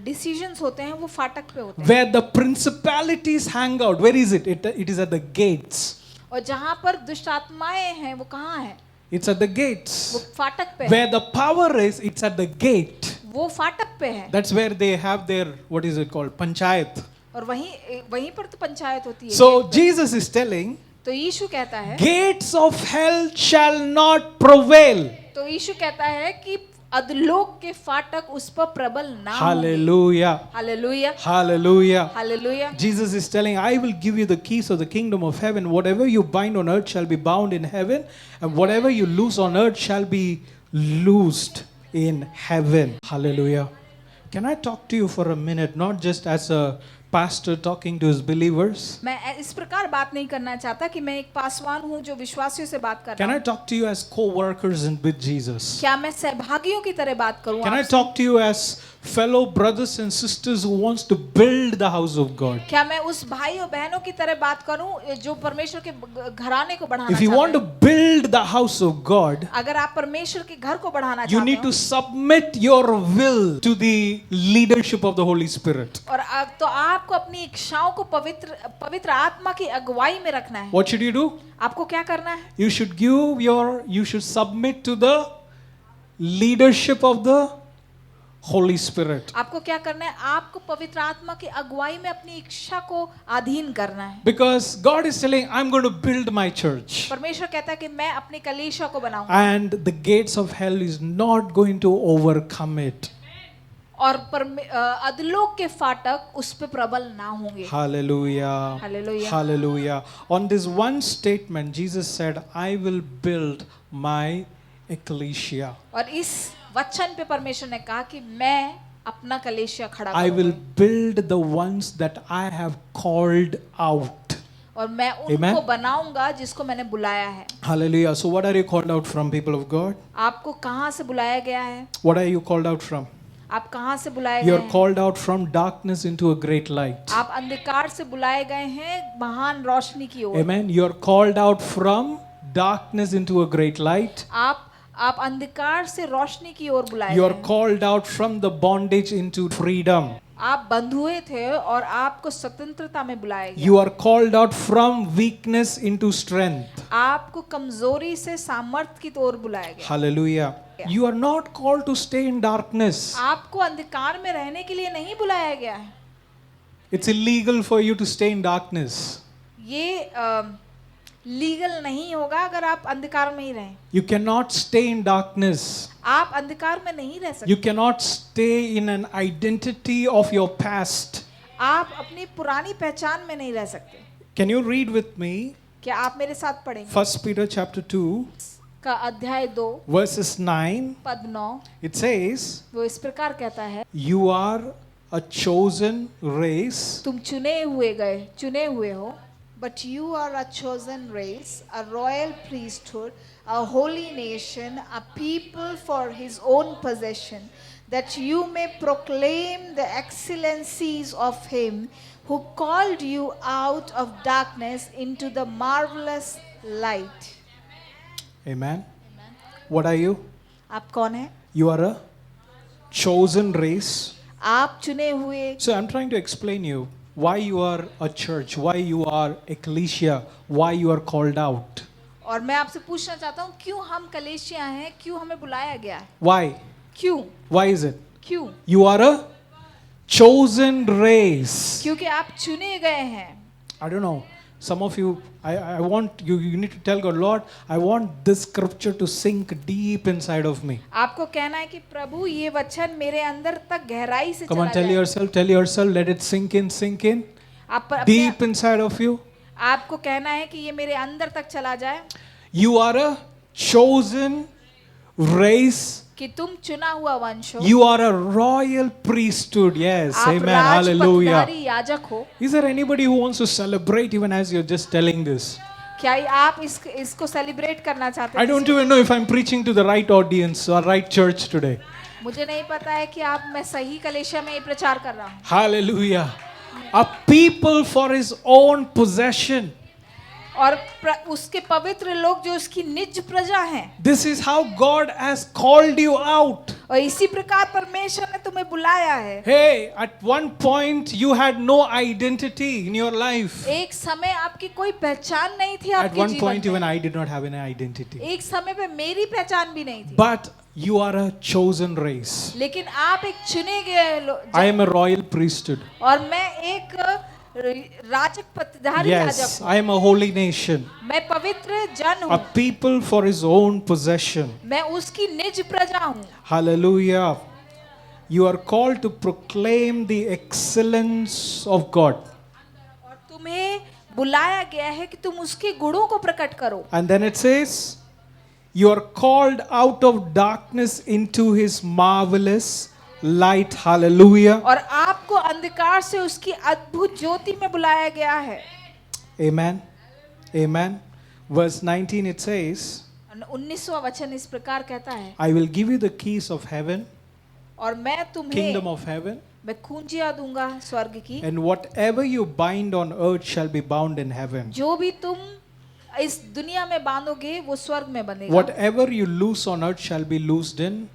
डिसीजंस होते हैं वो फाटक पे होते हैं। Where the principalities hang out, where is it? It is at the gates. और जहाँ पर दुष्ट आत्माएं हैं वो कहाँ है? It's at the वो gates. फाटक पे है। Where the power is, it's at the gate. वो फाटक पे है। That's where they have their, what is it called? Panchayat. और वहीं पर तो पंचायत होती है। So Jesus is telling, तो यीशु कहता है, gates of hell shall not prevail. तो यीशु कहता है कि अधोलोक के फाटक उस पर प्रबल ना होंगे। Hallelujah. Hallelujah, Hallelujah. Hallelujah. Jesus is telling, I will give you the keys of the kingdom of heaven. Whatever you bind on earth shall be bound in heaven, and whatever you loose on earth shall be loosed in heaven. Hallelujah. Can I talk to you for a minute, not just as a pastor talking to his believers? मैं इस प्रकार बात नहीं करना चाहता कि मैं एक पासवान हूँ जो विश्वासियों से बात कर Can रहा I हूँ। talk to you as co-workers with Jesus? क्या मैं सहभागियों की तरह बात करूँ Can I आपसे? talk to you as fellow brothers and sisters who wants to build the house of God? क्या मैं उस भाई और बहनों की तरह बात करूं जो परमेश्वर के घराने को बढ़ाना If you चाहते want to हैं? build the house of God, अगर आप परमेश्वर के घर को बढ़ाना you चाहते need हो to submit your will to the leadership of the Holy Spirit. और तो आपको अपनी इच्छाओं को पवित्र आत्मा की अगुवाई में रखना है। What should you do? आपको क्या करना है? You should submit to the leadership of the Holy Spirit. आपको क्या करना है? आपको पवित्र आत्मा की अगुवाई में अपनी इच्छा को अधीन करना है। Because God is telling, I'm going to build my church. परमेश्वर कहता है कि मैं अपनी कलीसिया को बनाऊंगा And the gates of hell is not going to overcome it. और अधोलोक के फाटक उस पे प्रबल ना होंगे। Hallelujah. Hallelujah. Hallelujah. On this one statement, Jesus said, I will build my ecclesia. और इस वचन पे परमेश्वर ने कहा कि मैं अपना कलीसिया खड़ा I will करूंगा build the ones that I have called out. और मैं Amen. उनको बनाऊंगा जिसको मैंने बुलाया है। Hallelujah. So what are you called out from, people of God? आपको कहाँ से बुलाया गया है? What are you called out from? आप कहाँ से बुलाए You गए are हैं? called out from darkness into a great light. आप अंधकार से बुलाए गए हैं महान रोशनी की ओर। Amen. You are called out from darkness into a great light. आप अंधकार से रोशनी की ओर बुलाए You गए are हैं। called out from the bondage into freedom. आप बंध हुए थे और आपको स्वतंत्रता में बुलाया गया। You are called out from weakness into strength. आपको कमजोरी से सामर्थ्य की ओर बुलाया गया। Hallelujah. You are not called to stay in darkness. आपको अंधकार में रहने के लिए नहीं बुलाया गया है। It's illegal for you to stay in darkness. ये लीगल नहीं होगा अगर आप अंधकार में ही रहें। You cannot stay in darkness. आप अंधकार में नहीं रह सकते। You cannot stay in an identity of your past. आप अपनी पुरानी पहचान में नहीं रह सकते। Can you read with me क्या आप मेरे साथ पढ़ेंगे? 1 Peter chapter 2 का अध्याय 2 verses 9. पद 9 It says, वो इस प्रकार कहता है, you are a chosen race, तुम चुने हुए हो, but you are a chosen race, a royal priesthood, a holy nation, a people for his own possession, that you may proclaim the excellencies of him who called you out of darkness into the marvelous light. Amen. What are you? आप कौन हैं? You are a chosen race. आप चुने हुए। So I'm trying to explain you why you are a church, why you are ecclesia, why you are called out. और मैं आपसे पूछना चाहता हूँ क्यों हम कलीसिया हैं, क्यों हमें बुलाया गया है? Why? क्यों? Why is it? क्यों? You are a chosen race. क्योंकि आप चुने गए हैं। I don't know. Some of you, I want you need to tell God, Lord, I want this scripture to sink deep inside of me. आपको कहना है कि प्रभु ये वचन मेरे अंदर तक गहराई से Come चला on, tell yourself, let it sink in, आप पर deep inside of you. आपको कहना है कि ये मेरे अंदर तक चला जाए You are a chosen race. कि तुम चुना हुआ वंश हो। You are a royal priesthood. Yes, आप amen, hallelujah. राजपटधारी याजक हो। Is there anybody who wants to celebrate even as you're just telling this? क्या आप इसको सेलिब्रेट करना चाहते I हैं? don't even know if I'm preaching to the right audience or right church today. मुझे नहीं पता है कि आप मैं सही कलीसिया में ये प्रचार कर रहा हूँ। Hallelujah. A people for his own possession. और उसके पवित्र लोग जो उसकी निज प्रजा हैं। This is how God has called you out. और इसी प्रकार परमेश्वर ने तुम्हें बुलाया है। Hey, at one point you had no identity in your life. एक समय आपकी कोई पहचान नहीं थी At आपके one point जीवन even में। I did not have any identity. एक समय पे मेरी पहचान भी नहीं थी। But you are a chosen race. लेकिन आप एक चुने गए I am a royal priesthood. और मैं एक राजक पतधारी राजक Yes, हूँ। I am a holy nation. मैं पवित्र जन A हूँ। people for his own possession. मैं उसकी निज प्रजा हूँ। Hallelujah. You are called to proclaim the excellence of God. और तुम्हें बुलाया गया है कि तुम उसके गुणों को प्रकट करो। And then it says, you are called out of darkness into his marvelous light. Hallelujah. और आपको अंधकार से उसकी अद्भुत ज्योति में बुलाया गया है। Amen. Amen. Verse 19 it says, 19वां वचन इस प्रकार कहता है, I will give you the keys of heaven, और मैं kingdom तुम्हें of heaven, मैं कुंजियां दूंगा स्वर्ग की, and whatever you bind on earth shall be bound in heaven. जो भी तुम इस दुनिया में बांधोगे वो स्वर्ग में बंधेगा, Whatever you loose on earth shall be loosed in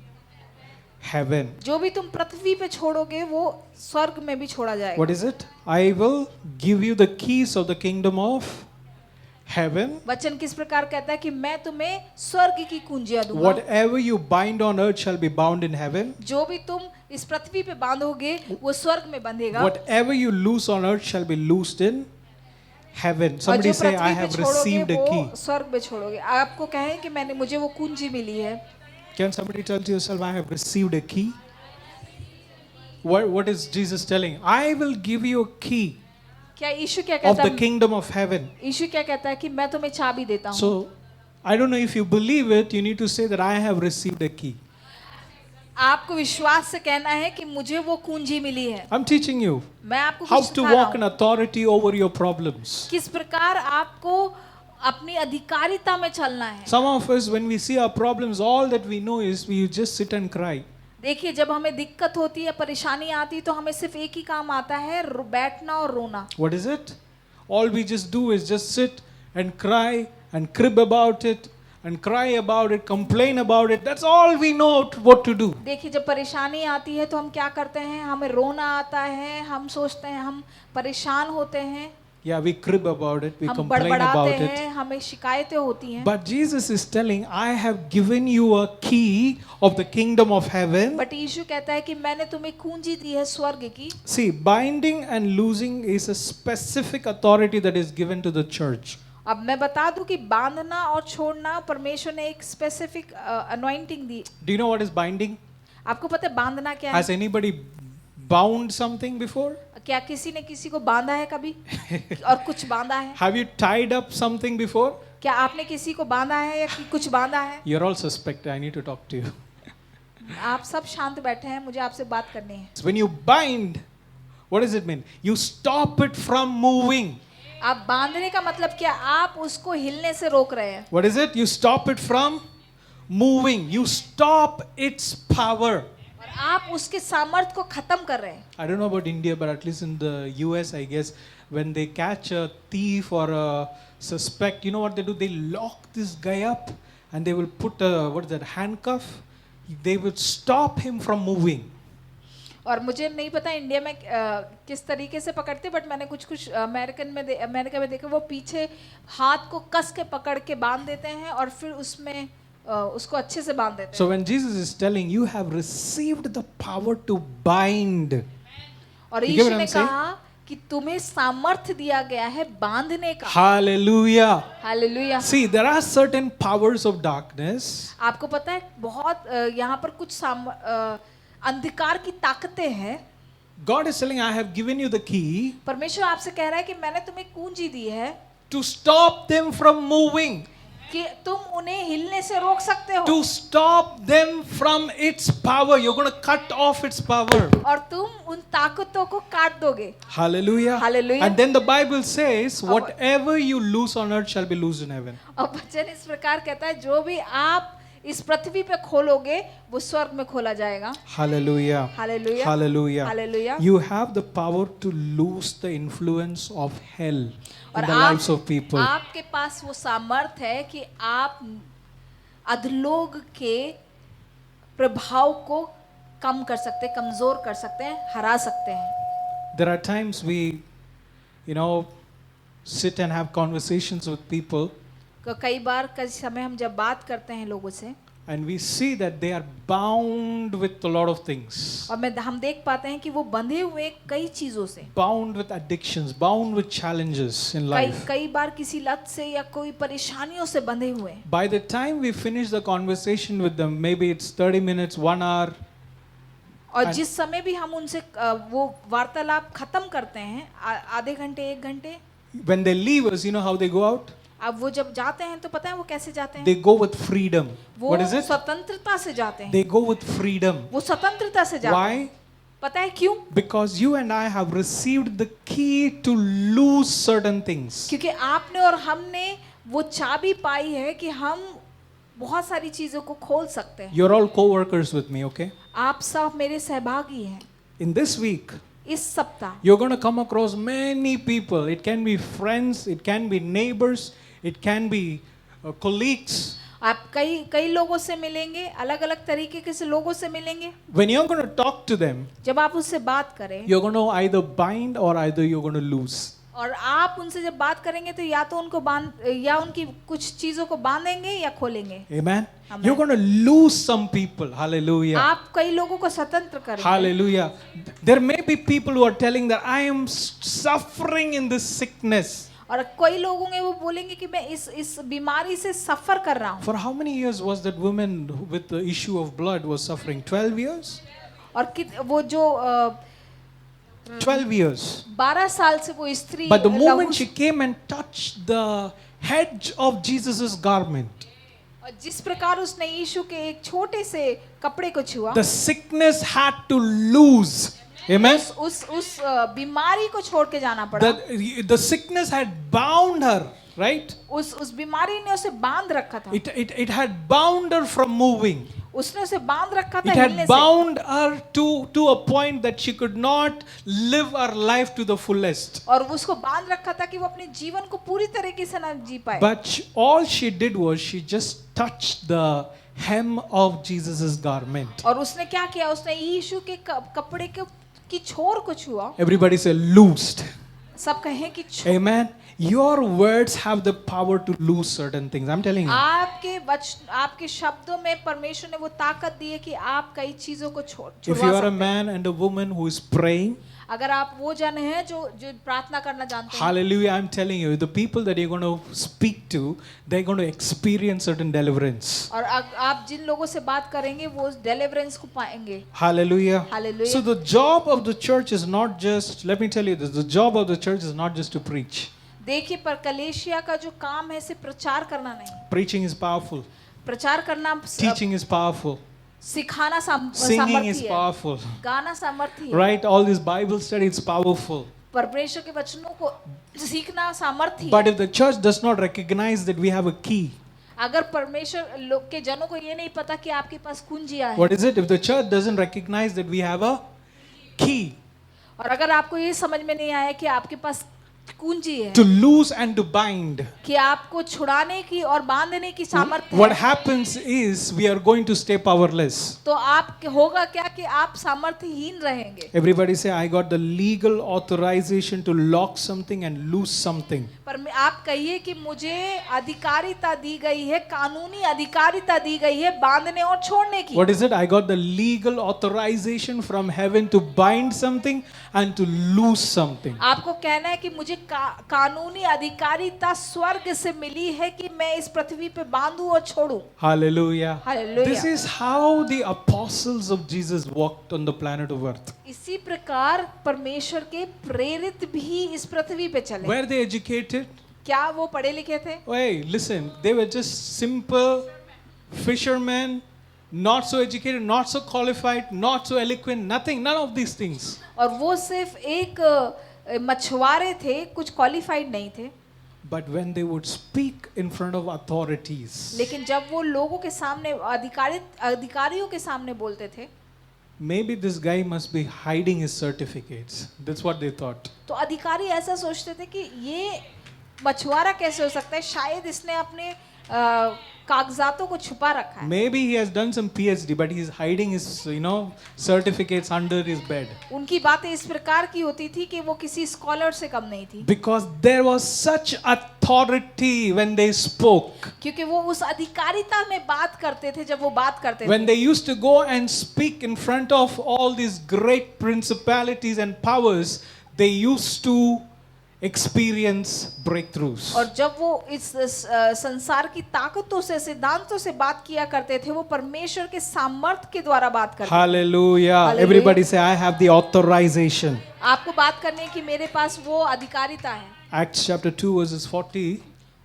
heaven. जो भी तुम पृथ्वी पे छोड़ोगे वो स्वर्ग में भी छोड़ा जाएगा। What is it? I will give you the keys of the kingdom of heaven. वचन किस प्रकार कहता है कि मैं तुम्हें स्वर्ग की कुंजियां दूंगा, Whatever you bind on earth shall be bound in heaven. जो भी तुम इस पृथ्वी पे बांधोगे वो स्वर्ग में बंधेगा, Whatever you loose on earth shall be loosed in heaven. और Somebody जो say, I पृथ्वी पे have छोड़ोगे received a key. वो स्वर्ग में छोड़ोगे। आपको कहें कि मैंने मुझे वो कुंजी मिली है। Can somebody tell to yourself, I have received a key? What is Jesus telling? I will give you a key क्या यीशु क्या of कहता the है? kingdom of heaven. यीशु क्या कहता है कि मैं तुम्हें चाबी देता हूँ। So, I don't know if you believe it, you need to say that I have received a key. आपको विश्वास से कहना है कि मुझे वो कुंजी मिली है। I'm teaching you मैं आपको how कुछ to सिखा रहा walk in हूँ, authority over your problems. किस प्रकार आपको अपनी अधिकारिता में चलना है। Some of us, when we see our problems, all that we know is we just sit and cry. देखिए, जब हमें दिक्कत होती है, परेशानी आती है, तो हमें सिर्फ एक ही काम आता है, बैठना और रोना। What is it? All we just do is just sit and cry and crib about it and cry about it, complain about it. That's all we know what to do. देखिए, जब परेशानी आती है तो हम क्या करते हैं? हमें रोना आता है, हम सोचते हैं, हम परेशान होते हैं, Yeah, we crib about it, we हम complain बड़बड़ाते about it. हैं, हमें शिकायतें होती हैं। But Jesus is telling, I have given you a key of the kingdom of heaven. But Yeshu कहता है कि मैंने तुम्हें कुंजी दी है स्वर्ग की। See, binding and loosing is a specific authority that is given to the church. अब मैं बता दूं कि बांधना और छोड़ना परमेश्वर ने एक specific anointing the. Do you know what is binding? आपको पता है बांधना क्या Has है? anybody bound something before? क्या किसी ने किसी को बांधा है कभी? और कुछ बांधा है? Have you tied up something before? क्या आपने किसी को बांधा है या कुछ बांधा है? You're all suspect. I need to talk to you. आप सब शांत बैठे हैं, मुझे आपसे बात करनी है। When you bind, what does it mean? You stop it from moving. आप बांधने का मतलब क्या? आप उसको हिलने से रोक रहे हैं। What is it? You stop it from moving. You stop its power. और आप उसके सामर्थ्य को खत्म कर रहे हैं। I don't know about India, but at least in the US, I guess, when they catch a thief or a suspect, you know what they do? They lock this guy up and they will put a, what is that, handcuff? They will stop him from moving. और मुझे नहीं पता India में किस तरीके से पकड़ते, but मैंने कुछ अमेरिका में देखा, वो पीछे हाथ को कस के पकड़ के बांध देते हैं और फिर उसमें उसको अच्छे से बांध देते हैं। So when Jesus is telling you have received the power to bind, और You get यीशु what ने I'm saying? कहा कि तुम्हें सामर्थ्य दिया गया है बांधने का। hallelujah. Hallelujah. See, there are certain powers of darkness. आपको पता है बहुत यहाँ पर कुछ अंधकार की ताकतें हैं। God is telling, I have given you the key परमेश्वर आपसे कह रहा है कि मैंने तुम्हें कुंजी दी है to stop them from moving, कि तुम उन्हें हिलने से रोक सकते हो, to stop them from its power. You're going to cut off its power. और तुम उन ताकतों को काट दोगे। Hallelujah. Hallelujah. And then the Bible says, whatever you loose on earth shall be loosed in heaven. और वचन इस प्रकार कहता है, जो भी आप इस पृथ्वी पे खोलोगे वो स्वर्ग में खोला जाएगा। Hallelujah. Hallelujah. Hallelujah. Hallelujah. You have the power to loose the influence of hell in और the lives of people. आपके पास वो सामर्थ है कि आप अधलोक के प्रभाव को कम कर सकते हैं, कमजोर कर सकते हैं, हरा सकते हैं. There are times we, sit and have conversations with people, कई बार कई समय हम जब बात करते हैं लोगों से and we see that they are bound with a lot of things. और हम देख पाते हैं कि वो बंधे हुए कई चीजों से, Bound with addictions, bound with challenges in life. कई बार किसी लत से या कोई परेशानियों से बंधे हुए. By the time we finish the conversation with them, maybe it's 30 minutes, 1 hour, और जिस समय भी हम उनसे वो वार्तालाप खत्म करते हैं, आधे घंटे 1 घंटे, when they leave us, you know how they go out? अब वो जब जाते हैं तो पता है वो कैसे जाते हैं? They go with freedom. वो What is it? स्वतंत्रता से जाते हैं. They go with freedom. वो स्वतंत्रता से जाते हैं. Why? पता है क्यों? Because you and I have received the key to lose certain things. क्योंकि आपने और हमने वो चाबी पाई है कि हम बहुत सारी चीजों को खोल सकते हैं. You're all co-workers with me, okay? आप सब मेरे सहभागी हैं. In this week, इस सप्ताह you're going to come across many people. It can be friends, it can be neighbors, it can be colleagues. आप कई लोगों से मिलेंगे, अलग अलग तरीके के से लोगों से मिलेंगे. When you're going to talk to them, जब आप उससे बात करें, you're going to either bind or either you're going to lose. और आप उनसे जब बात करेंगे तो या तो उनको या उनकी कुछ चीजों को बांधेंगे या खोलेंगे. Amen. Amen. You're going to lose some people. Hallelujah. आप कई लोगों को स्वतंत्र करेंगे. Hallelujah. There may be people who are telling that I am suffering in this sickness. और कई लोग होंगे वो बोलेंगे कि मैं इस बीमारी से सफर कर रहा हूँ. For how many years was that woman with the issue of blood was suffering? 12 years? और वो जो 12 years. 12 साल से वो स्त्री But the moment she came and touched the hedge of Jesus's garment, और जिस प्रकार उसने यीशु के एक छोटे से कपड़े को छुआ, the sickness had to lose. Amen. उस बीमारी को छोड़ के जाना पड़ा. The sickness had bound her, right? उस बीमारी ने उसे बांध रखा था. It had bound her from moving. उसने उसे बांध रखा था It हिलने had से. bound her to a point that she could not live her life to the fullest. और उसको बांध रखा था कि वो अपने जीवन को पूरी तरीके से ना जी पाए. But all she did was she just touched the hem of Jesus's garment. और उसने क्या किया? उसने यीशु के कपड़े की छोर को छुआ. Everybody say loosed. सब कहें कि Amen. Your words have the power to lose certain things. I'm telling you. आपके शब्दों में परमेश्वर ने वो ताकत दी है कि आप कई चीजों को छुड़वा If you are a सकते हैं. man and a woman who is praying, अगर आप वो जन हैं जो प्रार्थना करना जानते हैं, hallelujah, I'm telling you, the people that you're going to speak to, they're going to experience certain deliverance. और आप जिन लोगों से बात करेंगे वो डेलिवरेंस को पाएंगे. Hallelujah. Hallelujah. So the job of the church is not just, let me tell you this, the job of the church is not just to preach. देखिए, पर कलेशिया का जो काम है सिर्फ प्रचार करना नहीं. Preaching is powerful. प्रचार करना, Teaching is powerful. सिखाना Singing is सामर्थ्य है, powerful. गाना सामर्थ्य है. Right? All this Bible study is powerful. परमेश्वर के वचनों को सीखना सामर्थ्य है. But if the church does not recognize that we have a key, अगर परमेश्वर लोग के जनों को ये नहीं पता कि आपके पास कुंजियां है, what is it? If the church doesn't recognize that we have a key और अगर आपको ये समझ में नहीं आया कि आपके पास कुंजी है, to loose and to bind, कि आपको छुड़ाने की और बांधने की सामर्थ्य what है, happens is we are going to stay powerless. तो आप होगा क्या कि आप सामर्थ्यहीन रहेंगे. Everybody say, I got the legal authorization to lock something and loose something. पर आप कहिए कि मुझे अधिकारिता दी गई है, कानूनी अधिकारिता दी गई है बांधने और छोड़ने की. What is it? I got the legal authorization from heaven to bind something and to loose something. आपको कहना है कि मुझे कानूनी अधिकारिता स्वर्ग से मिली है कि मैं इस पृथ्वी पे बांधूं और छोड़ूं. Hallelujah. Hallelujah. This is how the apostles of Jesus walked on the planet of earth. इसी प्रकार परमेश्वर के प्रेरित भी इस पृथ्वी पे चले. Were they educated? क्या वो पढ़े लिखे थे? Hey, listen, they were just simple fishermen, not so educated, not so qualified, not so eloquent, nothing, none of these things. और वो सिर्फ एक मछुआरे थे, कुछ क्वालिफाइड नहीं थे. But when they would speak in front of authorities, लेकिन जब वो लोगों के सामने अधिकारियों के सामने बोलते थे, maybe this guy must be hiding his certificates. That's what they thought. तो अधिकारी ऐसा सोचते थे कि ये मछुआरा कैसे हो सकता है, शायद इसने अपने कागजातों को छुपा रखा है। Maybe he has done some PhD, but he is hiding his, certificates under his bed. उनकी बातें इस प्रकार की होती थी कि वो किसी स्कॉलर से कम नहीं थी, Because there was such authority when they spoke. क्योंकि वो उस अधिकारिता में बात करते थे जब वो बात करते थे। When they used to go and speak in front of all these great principalities and powers, they used to experience breakthroughs. और जब वो इस संसार की ताकतों से, सिद्धांतों से बात किया करते थे, वो परमेश्वर के सामर्थ्य के द्वारा बात करते थे। Hallelujah. Hallelujah. Everybody say, I have the authorization. आपको बात करने की मेरे पास वो अधिकारिता है। Acts chapter 2 verses 40.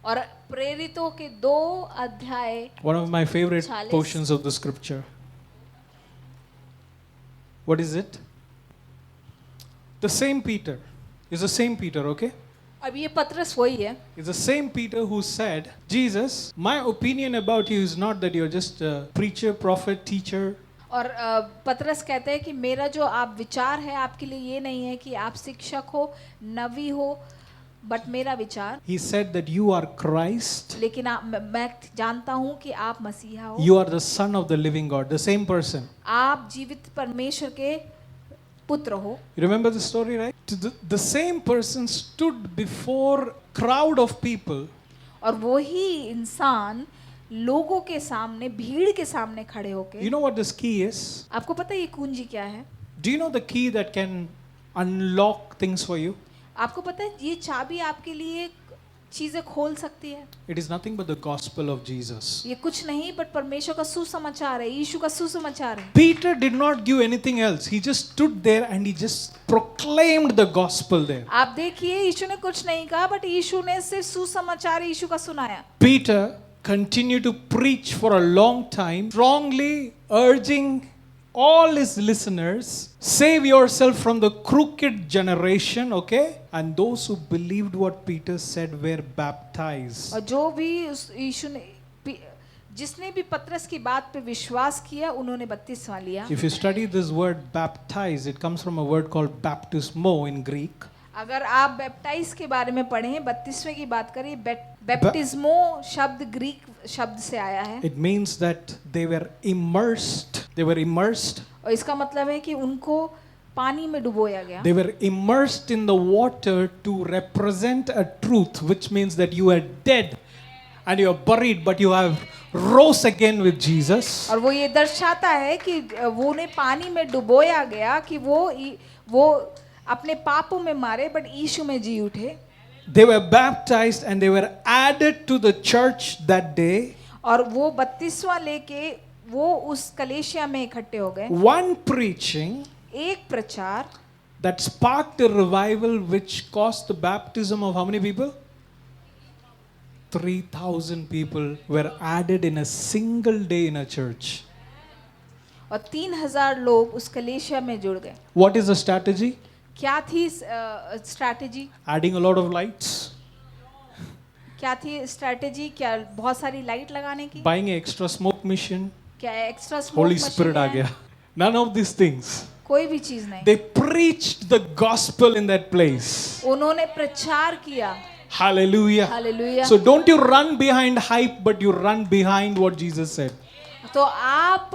और प्रेरितों के 2 अध्याय, One of my favorite 40. portions of the scripture. What is it? The same Peter. It's the same Peter, okay? अब ये पतरस वही है। It's the same Peter who said, Jesus, my opinion about you is not that you're just a preacher, prophet, teacher. और पतरस कहते हैं कि मेरा जो आप विचार है आपके लिए ये नहीं है कि आप शिक्षक हो, नबी हो, बट मेरा विचार, He said that you are Christ. लेकिन मैं जानता हूँ कि आप मसीहा हो, You are the son of the living God, the same person. आप जीवित परमेश्वर के पुत्र हो। You remember the story, right? The same person stood before crowd of people. और वही इंसान लोगों के सामने, भीड़ के सामने खड़े होके, You know what this key is? आपको पता है ये कुंजी क्या है? Do you know the key that can unlock things for you? आपको पता है ये चाबी आपके लिए चीजें खोल सकती है। It is nothing but the gospel of Jesus. ये कुछ नहीं बट परमेश्वर का सुसमाचार है, यीशु का सुसमाचार है। Peter did not give anything else. He just stood there and he just proclaimed the gospel there. आप देखिए यीशु ने कुछ नहीं कहा बट यीशु ने सिर्फ सुसमाचार यीशु का सुनाया। Peter continued to preach for a long time, strongly urging all his listeners, save yourself from the crooked generation, okay? And those who believed what Peter said were baptized. और जो भी उस यीशु ने, जिसने भी पतरस की बात पे विश्वास किया उन्होंने बपतिस्मा लिया। If you study this word baptize, it comes from a word called baptismo in Greek. अगर आप बैप्टाइज के बारे में पढ़ें, बपतिस्मे की बात करें, बैप्टिज्मो शब्द ग्रीक शब्द से आया है। It means that they were immersed. They were immersed. और इसका मतलब है कि उनको पानी में डुबोया गया। They were immersed in the water to represent a truth, which means that you are dead and you are buried, but you have rose again with Jesus. और वो ये दर्शाता है कि वो उन्हें पानी में डुबोया गया कि वो अपने पापों में मारे बट यीशु में जी उठे। They were baptized and they were added to the church that day. और वो बपतिस्मा लेके वो उस कलीसिया में इकट्ठे हो गए। One preaching एक प्रचार that sparked a revival which caused the baptism of how many people? 3,000 people were added in a single day in a church. और 3,000 लोग उस कलीसिया में जुड़ गए। What is the strategy? क्या थी strategy? Adding a lot of lights, क्या थी स्ट्रैटेजी? क्या बहुत सारी लाइट लगाने की? buying an extra smoke machine. क्या extra smoke Holy machine Spirit आ है? गया. None of these things. कोई भी चीज नहीं। They preached the gospel in that place. उन्होंने प्रचार किया। Hallelujah. Hallelujah. So don't you run behind hype, but you run behind what Jesus said. तो आप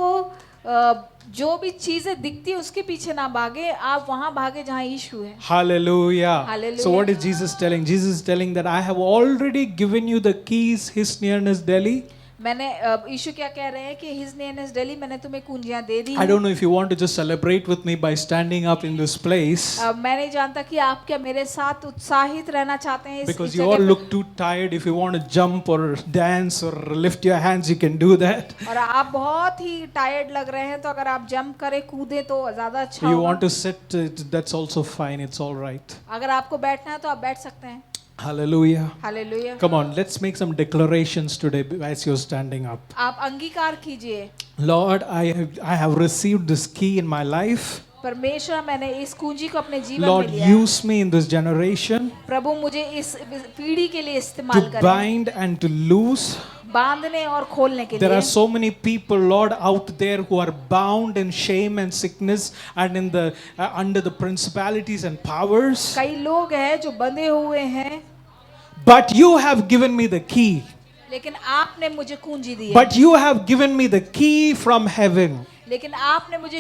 जो भी चीजें दिखती है उसके पीछे ना भागे, आप वहां भागे जहां यीशु है। Hallelujah. Hallelujah. So what is Jesus telling? Jesus is telling that I have already given you the keys, his nearness Delhi. मैंने यीशु क्या कह रहे हैं कि हिज नेमनेस दिल्ली, मैंने तुम्हें कुंजियां दे दी। I don't know if you want to just celebrate with me by standing up in this place. मैं नहीं जानता कि आप क्या मेरे साथ उत्साहित रहना चाहते हैं इस Because जगह you all पे। look too tired. If you want to jump or dance or lift your hands, you can do that. और आप बहुत ही टायर्ड लग रहे हैं तो अगर आप जंप करें, कूदें तो ज्यादा अच्छा If you होगा। want to sit, that's also fine. It's all right. अगर आपको बैठना है तो आप बैठ सकते हैं। Hallelujah. Hallelujah. Come on, let's make some declarations today as you're standing up. आप अंगीकार कीजिए। Lord, I have received this key in my life. परमेश्वर, मैंने इस कुंजी को अपने जीवन Lord, में लिया है। use me in this generation प्रभु मुझे इस पीढ़ी के लिए to इस्तेमाल करें, bind and to loose. बांधने और खोलने के There लिए। are so many people, Lord, out there who are bound in shame and sickness and in the under the principalities and powers. कई लोग हैं जो बंधे हुए हैं, But you have given me the key. लेकिन आपने मुझे कुंजी दी है। But you have given me the key from heaven लेकिन आपने मुझे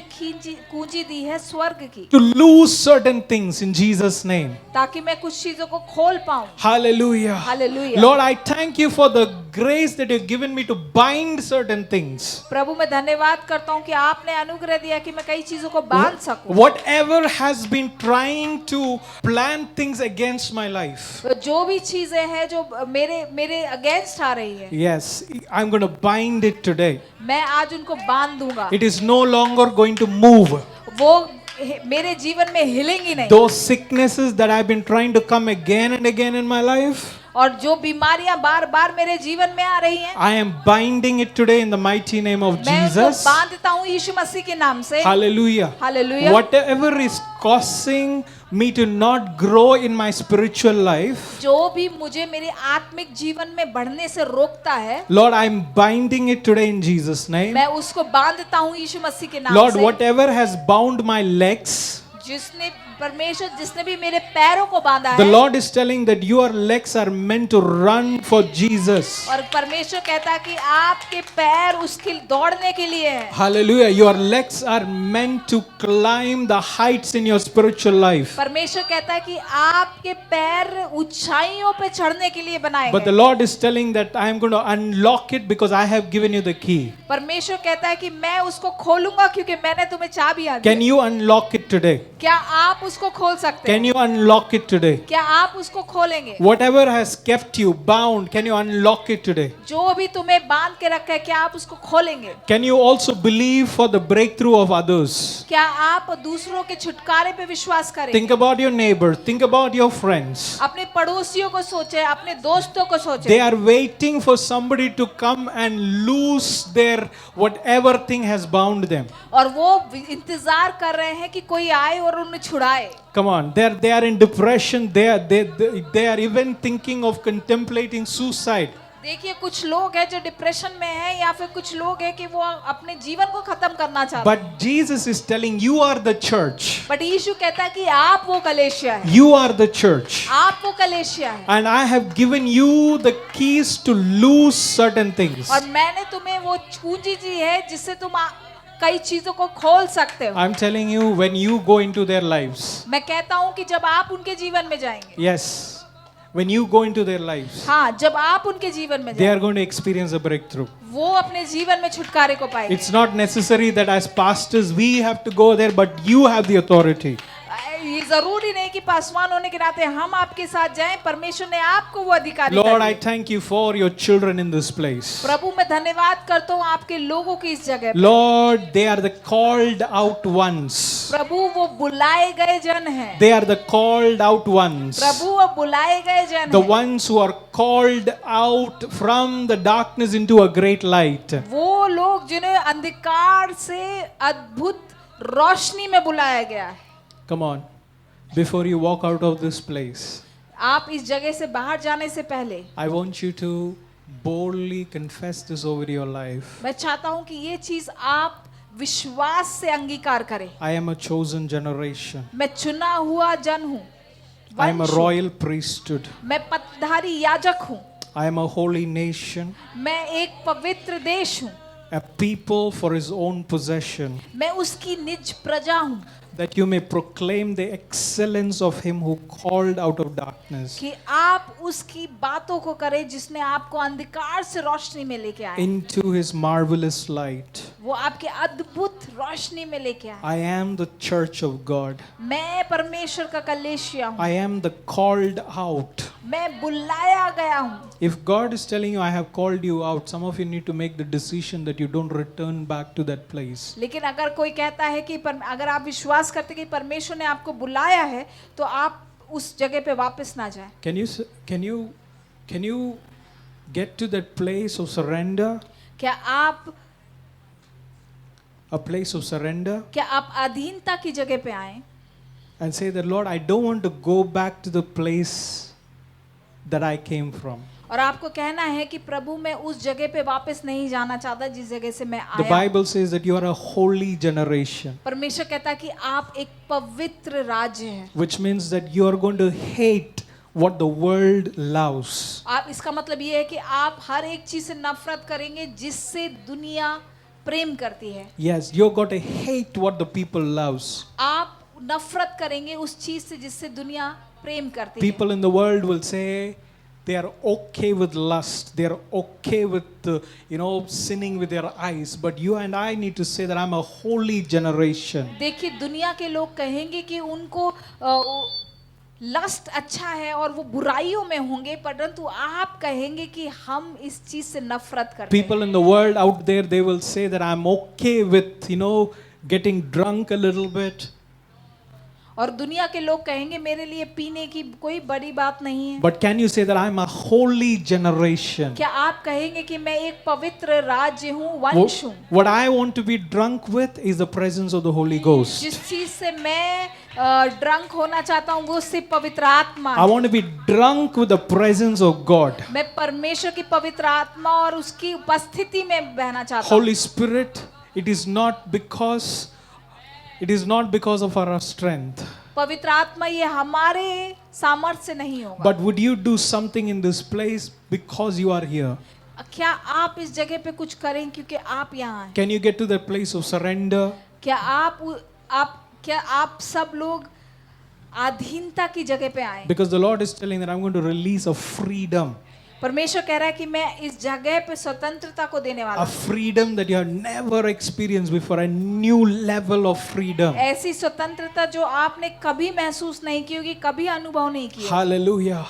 कुंजी दी है स्वर्ग की, to lose certain things in Jesus' name. ताकि मैं कुछ चीजों को खोल पाऊं। Hallelujah. Hallelujah. Lord, I thank you for the grace that you've given me to bind certain things. प्रभु मैं धन्यवाद करता हूं कि आपने अनुग्रह दिया कि मैं कई चीजों को बांध सकूं। Whatever has been trying to plant things against my life. तो जो भी चीजें हैं जो मेरे अगेंस्ट आ रही है, Yes, I'm going to bind it today. मैं आज उनको बांध दूंगा। It is no longer going to move. वो मेरे जीवन में हिलेंगी नहीं। Those sicknesses that I've been trying to come again and again in my life, और जो बीमारियां बार बार मेरे जीवन में आ रही हैं, I am binding it today in the mighty name of मैं उनको Jesus. बांधता हूं यीशु मसीह के नाम से। Hallelujah. Hallelujah. Whatever is causing me to not grow in my spiritual life, जो भी मुझे मेरे आत्मिक जीवन में बढ़ने से रोकता है, Lord, I'm binding it today in Jesus' name. मैं उसको बांधता हूं यीशु मसीह के नाम Lord, से। whatever has bound my legs, जिसने भी मेरे पैरों को बांधा the है, Lord is telling that your legs are meant to run for Jesus. और परमेश्वर कहता है कि आपके पैर उसके दौड़ने के लिए है। Hallelujah. Your legs are meant to climb the heights in your spiritual life. परमेश्वर कहता है कि आपके पैर ऊंचाइयों पे चढ़ने के लिए बनाए But the गए। Lord is telling that I am going to unlock it because I have given you the key. परमेश्वर कहता है कि मैं उसको खोलूंगा क्योंकि मैंने तुम्हें चाबी दी। Can you unlock it today? क्या आप उसको खोल सकते Can हैं? you unlock it today? क्या आप उसको खोलेंगे? Whatever has kept you bound, can you unlock it today? जो भी तुम्हें बांध के रखा है, क्या आप उसको खोलेंगे? Can you also believe for the breakthrough of others? क्या आप दूसरों के छुटकारे पे विश्वास करेंगे? Think about your neighbor, think about your friends. अपने पड़ोसियों को सोचे, अपने दोस्तों को सोचे। They are waiting for somebody to come and loose their whatever thing has bound them. और वो इंतजार कर रहे हैं कि कोई आए और उन्हें छुड़ाए। Come on, they are in depression. They are even thinking of contemplating suicide. देखिए कुछ लोग हैं जो डिप्रेशन में हैं, या फिर कुछ लोग हैं कि वो अपने जीवन को खत्म करना चाहते हैं। But Jesus is telling you are the church. But Yeshu कहता है कि आप वो कलीसिया है। You are the church. आप वो कलीसिया है। And I have given you the keys to lose certain things. और मैंने तुम्हें वो कुंजी दी है जिससे तुम कई चीजों को खोल सकते हो। I'm telling you, when you go into their lives. मैं कहता हूँ कि जब आप उनके जीवन में जाएंगे। Yes. When you go into their lives. हाँ, जब आप उनके जीवन में They are जाएंगे, going to experience a breakthrough. वो अपने जीवन में छुटकारे को पाएंगे। It's not necessary that as pastors we have to go there, but you have the authority. ये जरूरी नहीं कि पासवान होने के नाते हम आपके साथ जाएं, परमेश्वर ने आपको वो अधिकार दिया Lord, है। I thank you for your children in this place. प्रभु मैं धन्यवाद करता हूँ आपके लोगों की इस जगह पे। Lord, they are the called out ones. प्रभु वो बुलाए गए जन हैं। They are the called out ones. प्रभु वो बुलाए गए जन The हैं। ones who are called out from the darkness into a great light. वो लोग जिन्हें अंधकार से अद्भुत रोशनी में बुलाया गया है। Come on. Before you walk out of this place, आप इस जगह से बाहर जाने से पहले I want you to boldly confess this over your life. मैं चाहता हूँ कि ये चीज आप विश्वास से अंगीकार करें। I am a chosen generation. मैं चुना हुआ जन हूँ। I am a वंश हूँ। royal priesthood. मैं पतधारी याजक हूँ। I am a holy nation, मैं एक पवित्र देश हूँ। a people for his own possession, मैं उसकी निज प्रजा हूँ, that you may proclaim the excellence of him who called out of darkness कि आप उसकी बातों को करें जिसने आपको अंधकार से रोशनी में लेके आए। into his marvelous light. वो आपके अद्भुत रोशनी में लेके आए। I am the church of God. मैं परमेश्वर का कलीसिया हूँ। I am the called out. मैं बुलाया गया हूँ। If God is telling you, I have called you out, some of you need to make the decision that you don't return back to that place. लेकिन अगर कोई कहता है कि अगर आप विश्वास करते कि परमेश्वर ने आपको बुलाया है तो आप उस जगह पे वापस ना जाएं। Can you get to that place of surrender? क्या आप A place of surrender? क्या आप अधीनता की जगह पे आए And say that, Lord, I don't want to go back to the place that I came from. और आपको कहना है कि प्रभु मैं उस जगह पे वापस नहीं जाना चाहता जिस जगह से मैं The आया। Bible says that you are a holy generation, परमेश्वर कहता है कि आप एक पवित्र राज्य हैं, which means that you are going to hate what the world loves. आप इसका मतलब ये है कि आप हर एक चीज से नफरत करेंगे जिससे दुनिया प्रेम करती है। Yes, you're going to hate what the people loves. आप नफरत करेंगे उस चीज से जिससे दुनिया प्रेम करती है। People in the world will say they are okay with lust. They are okay with, sinning with their eyes. But you and I need to say that I'm a holy generation. देखिए दुनिया के लोग कहेंगे कि उनको lust अच्छा है और वो बुराइयों में होंगे, परंतु आप कहेंगे कि हम इस चीज से नफरत करते हैं। People in the world out there, they will say that I'm okay with, getting drunk a little bit. और दुनिया के लोग कहेंगे मेरे लिए पीने की कोई बड़ी बात नहीं है। But can you say that I'm a holy generation? क्या आप कहेंगे कि मैं एक पवित्र राज्य हूँ, वंश हूँ? What I want to be drunk with is the presence of the Holy Ghost. जिस चीज से मैं ड्रंक होना चाहता हूँ वो सिर्फ पवित्र आत्मा I है। want to be drunk with the presence of God. मैं परमेश्वर की पवित्र आत्मा और उसकी उपस्थिति में बहना चाहता हूँ। Holy Spirit, it is not because of our strength. पवित्र आत्मा ये हमारे सामर्थ्य से नहीं होगा। But would you do something in this place because you are here? क्या आप इस जगह पे कुछ करें क्योंकि आप यहाँ हैं? Can you get to that place of surrender? क्या आप सब लोग अधीनता की जगह पे आए? Because the Lord is telling that I'm going to release a freedom. परमेश्वर कह रहा है कि मैं इस जगह पे स्वतंत्रता को देने वाला A हूँ। freedom that you have never experienced before, a new level of freedom. ऐसी स्वतंत्रता जो आपने कभी महसूस नहीं की होगी, कभी अनुभव नहीं की होगी। Hallelujah.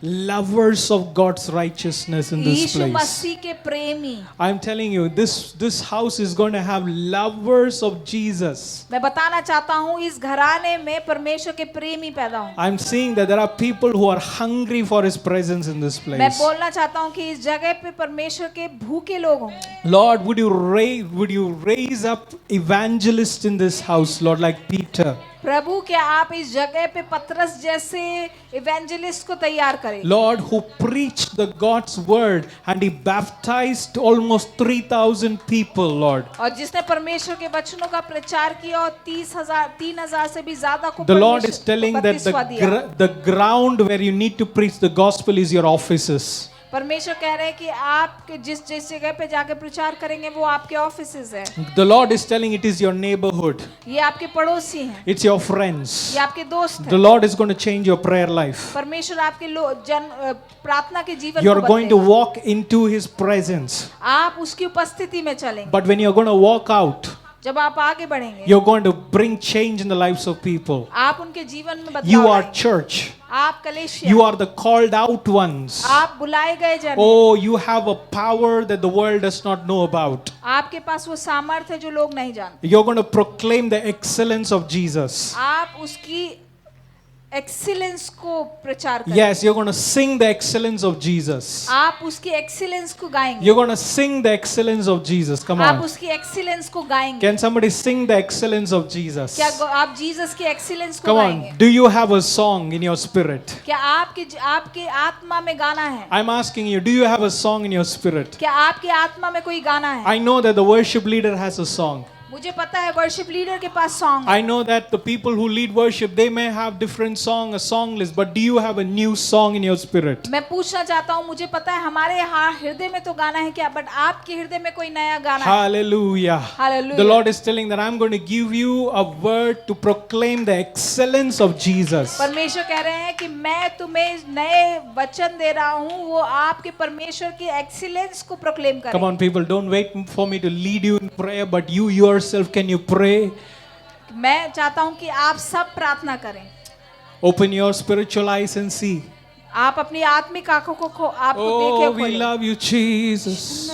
Lovers of God's righteousness in this Yeshu place. मसीह के प्रेमी। I'm telling you, this house is going to have lovers of Jesus. मैं बताना चाहता हूँ इस घराने में परमेश्वर के प्रेमी पैदा होंगे। I'm seeing that there are people who are hungry for His presence in this मैं place. बोलना चाहता हूँ कि इस जगह पे परमेश्वर के भूखे लोग होंगे। Lord, would you raise up evangelists in this house, Lord, like Peter? प्रभु क्या आप इस जगह पे पतरस जैसे इवेंजलिस्ट को तैयार करें? Lord, who preached the God's word and He baptized almost 3,000 people, Lord. और जिसने परमेश्वर के वचनों का प्रचार किया और 3,000 से भी ज्यादा को The Lord is telling that बपतिस्मा दिया। the ground where you need to preach the gospel is your offices. परमेश्वर कह रहे हैं कि आप जिस जगह पे जाके प्रचार करेंगे वो आपके ऑफिसेज है। The Lord is telling it is your neighborhood. ये आपके पड़ोसी हैं। It's your friends. ये आपके दोस्त The हैं। Lord is going to change your prayer life. परमेश्वर आपके प्रार्थना के जीवन You're को going to बदलेगा। walk into His presence. आप उसकी उपस्थिति में चलेंगे। But when you're going to walk out, जब आप आगे बढ़ेंगे you're going to bring change in the lives of people. आप उनके जीवन में बदलाव You are लाएंगे। church. आप कलीसिया You are the called out ones. आप बुलाए गए जन हैं। Oh, you have a power that the world does not know about. आपके पास वो सामर्थ्य है जो लोग नहीं जानते। You're going to proclaim the excellence of Jesus. आप उसकी एक्सीलेंस को प्रचार करेंगे। Yes, you're going to sing the excellence of Jesus. आप उसकी एक्सीलेंस को गाएंगे। You're going to sing the excellence of Jesus. Come आप on. उसकी एक्सीलेंस को गाएंगे। Can somebody sing the excellence of Jesus? क्या आप जीसस की एक्सीलेंस को Come गाएंगे? on. Do you have a song in your spirit? क्या आपके आत्मा में गाना है? I'm asking you, do you have a song in your spirit? क्या आपकी आत्मा में कोई गाना है? I know that the worship leader has a song. मुझे पता है वर्शिप लीडर के पास सॉन्ग है। I know that the people who lead worship, they may have different a song list, but do you have a new song in your spirit? मैं पूछना चाहता हूँ, मुझे पता है हमारे यहाँ हृदय में तो गाना है क्या, बट आपके हृदय में कोई नया गाना है? Hallelujah. Hallelujah. The Lord is telling that I'm going to give you a word to proclaim the excellence of Jesus. परमेश्वर कह रहे हैं कि मैं तुम्हें नए वचन दे रहा हूँ, वो आपके परमेश्वर की एक्सीलेंस को प्रोक्लेम करें। Come on, people, don't wait for me to lead you in prayer, but you yourself, can you pray? मैं चाहता हूँ कि आप सब प्रार्थना करें। Open your spiritual eyes and see. आप अपनी आत्मिक आंखों को आपको Oh, देखे we खोलें। love you, Jesus.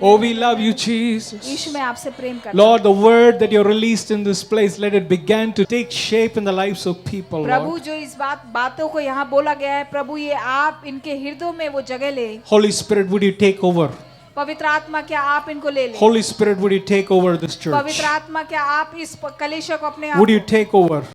Oh, we love you, Jesus. यीशु मैं आपसे प्रेम करता हूँ। Lord, the word that you released in this place, let it begin to take shape in the lives of people, Prabhu Lord. जो इस बातों को यहाँ बोला गया है, प्रभु ये आप इनके हृदयों में वो जगह ले। Holy Spirit, would you take over? पवित्र आत्मा क्या आप इनको ले लें? Holy Spirit, would you take over this church? पवित्र आत्मा क्या आप इस कलीसिया को अपने Would आप you take over?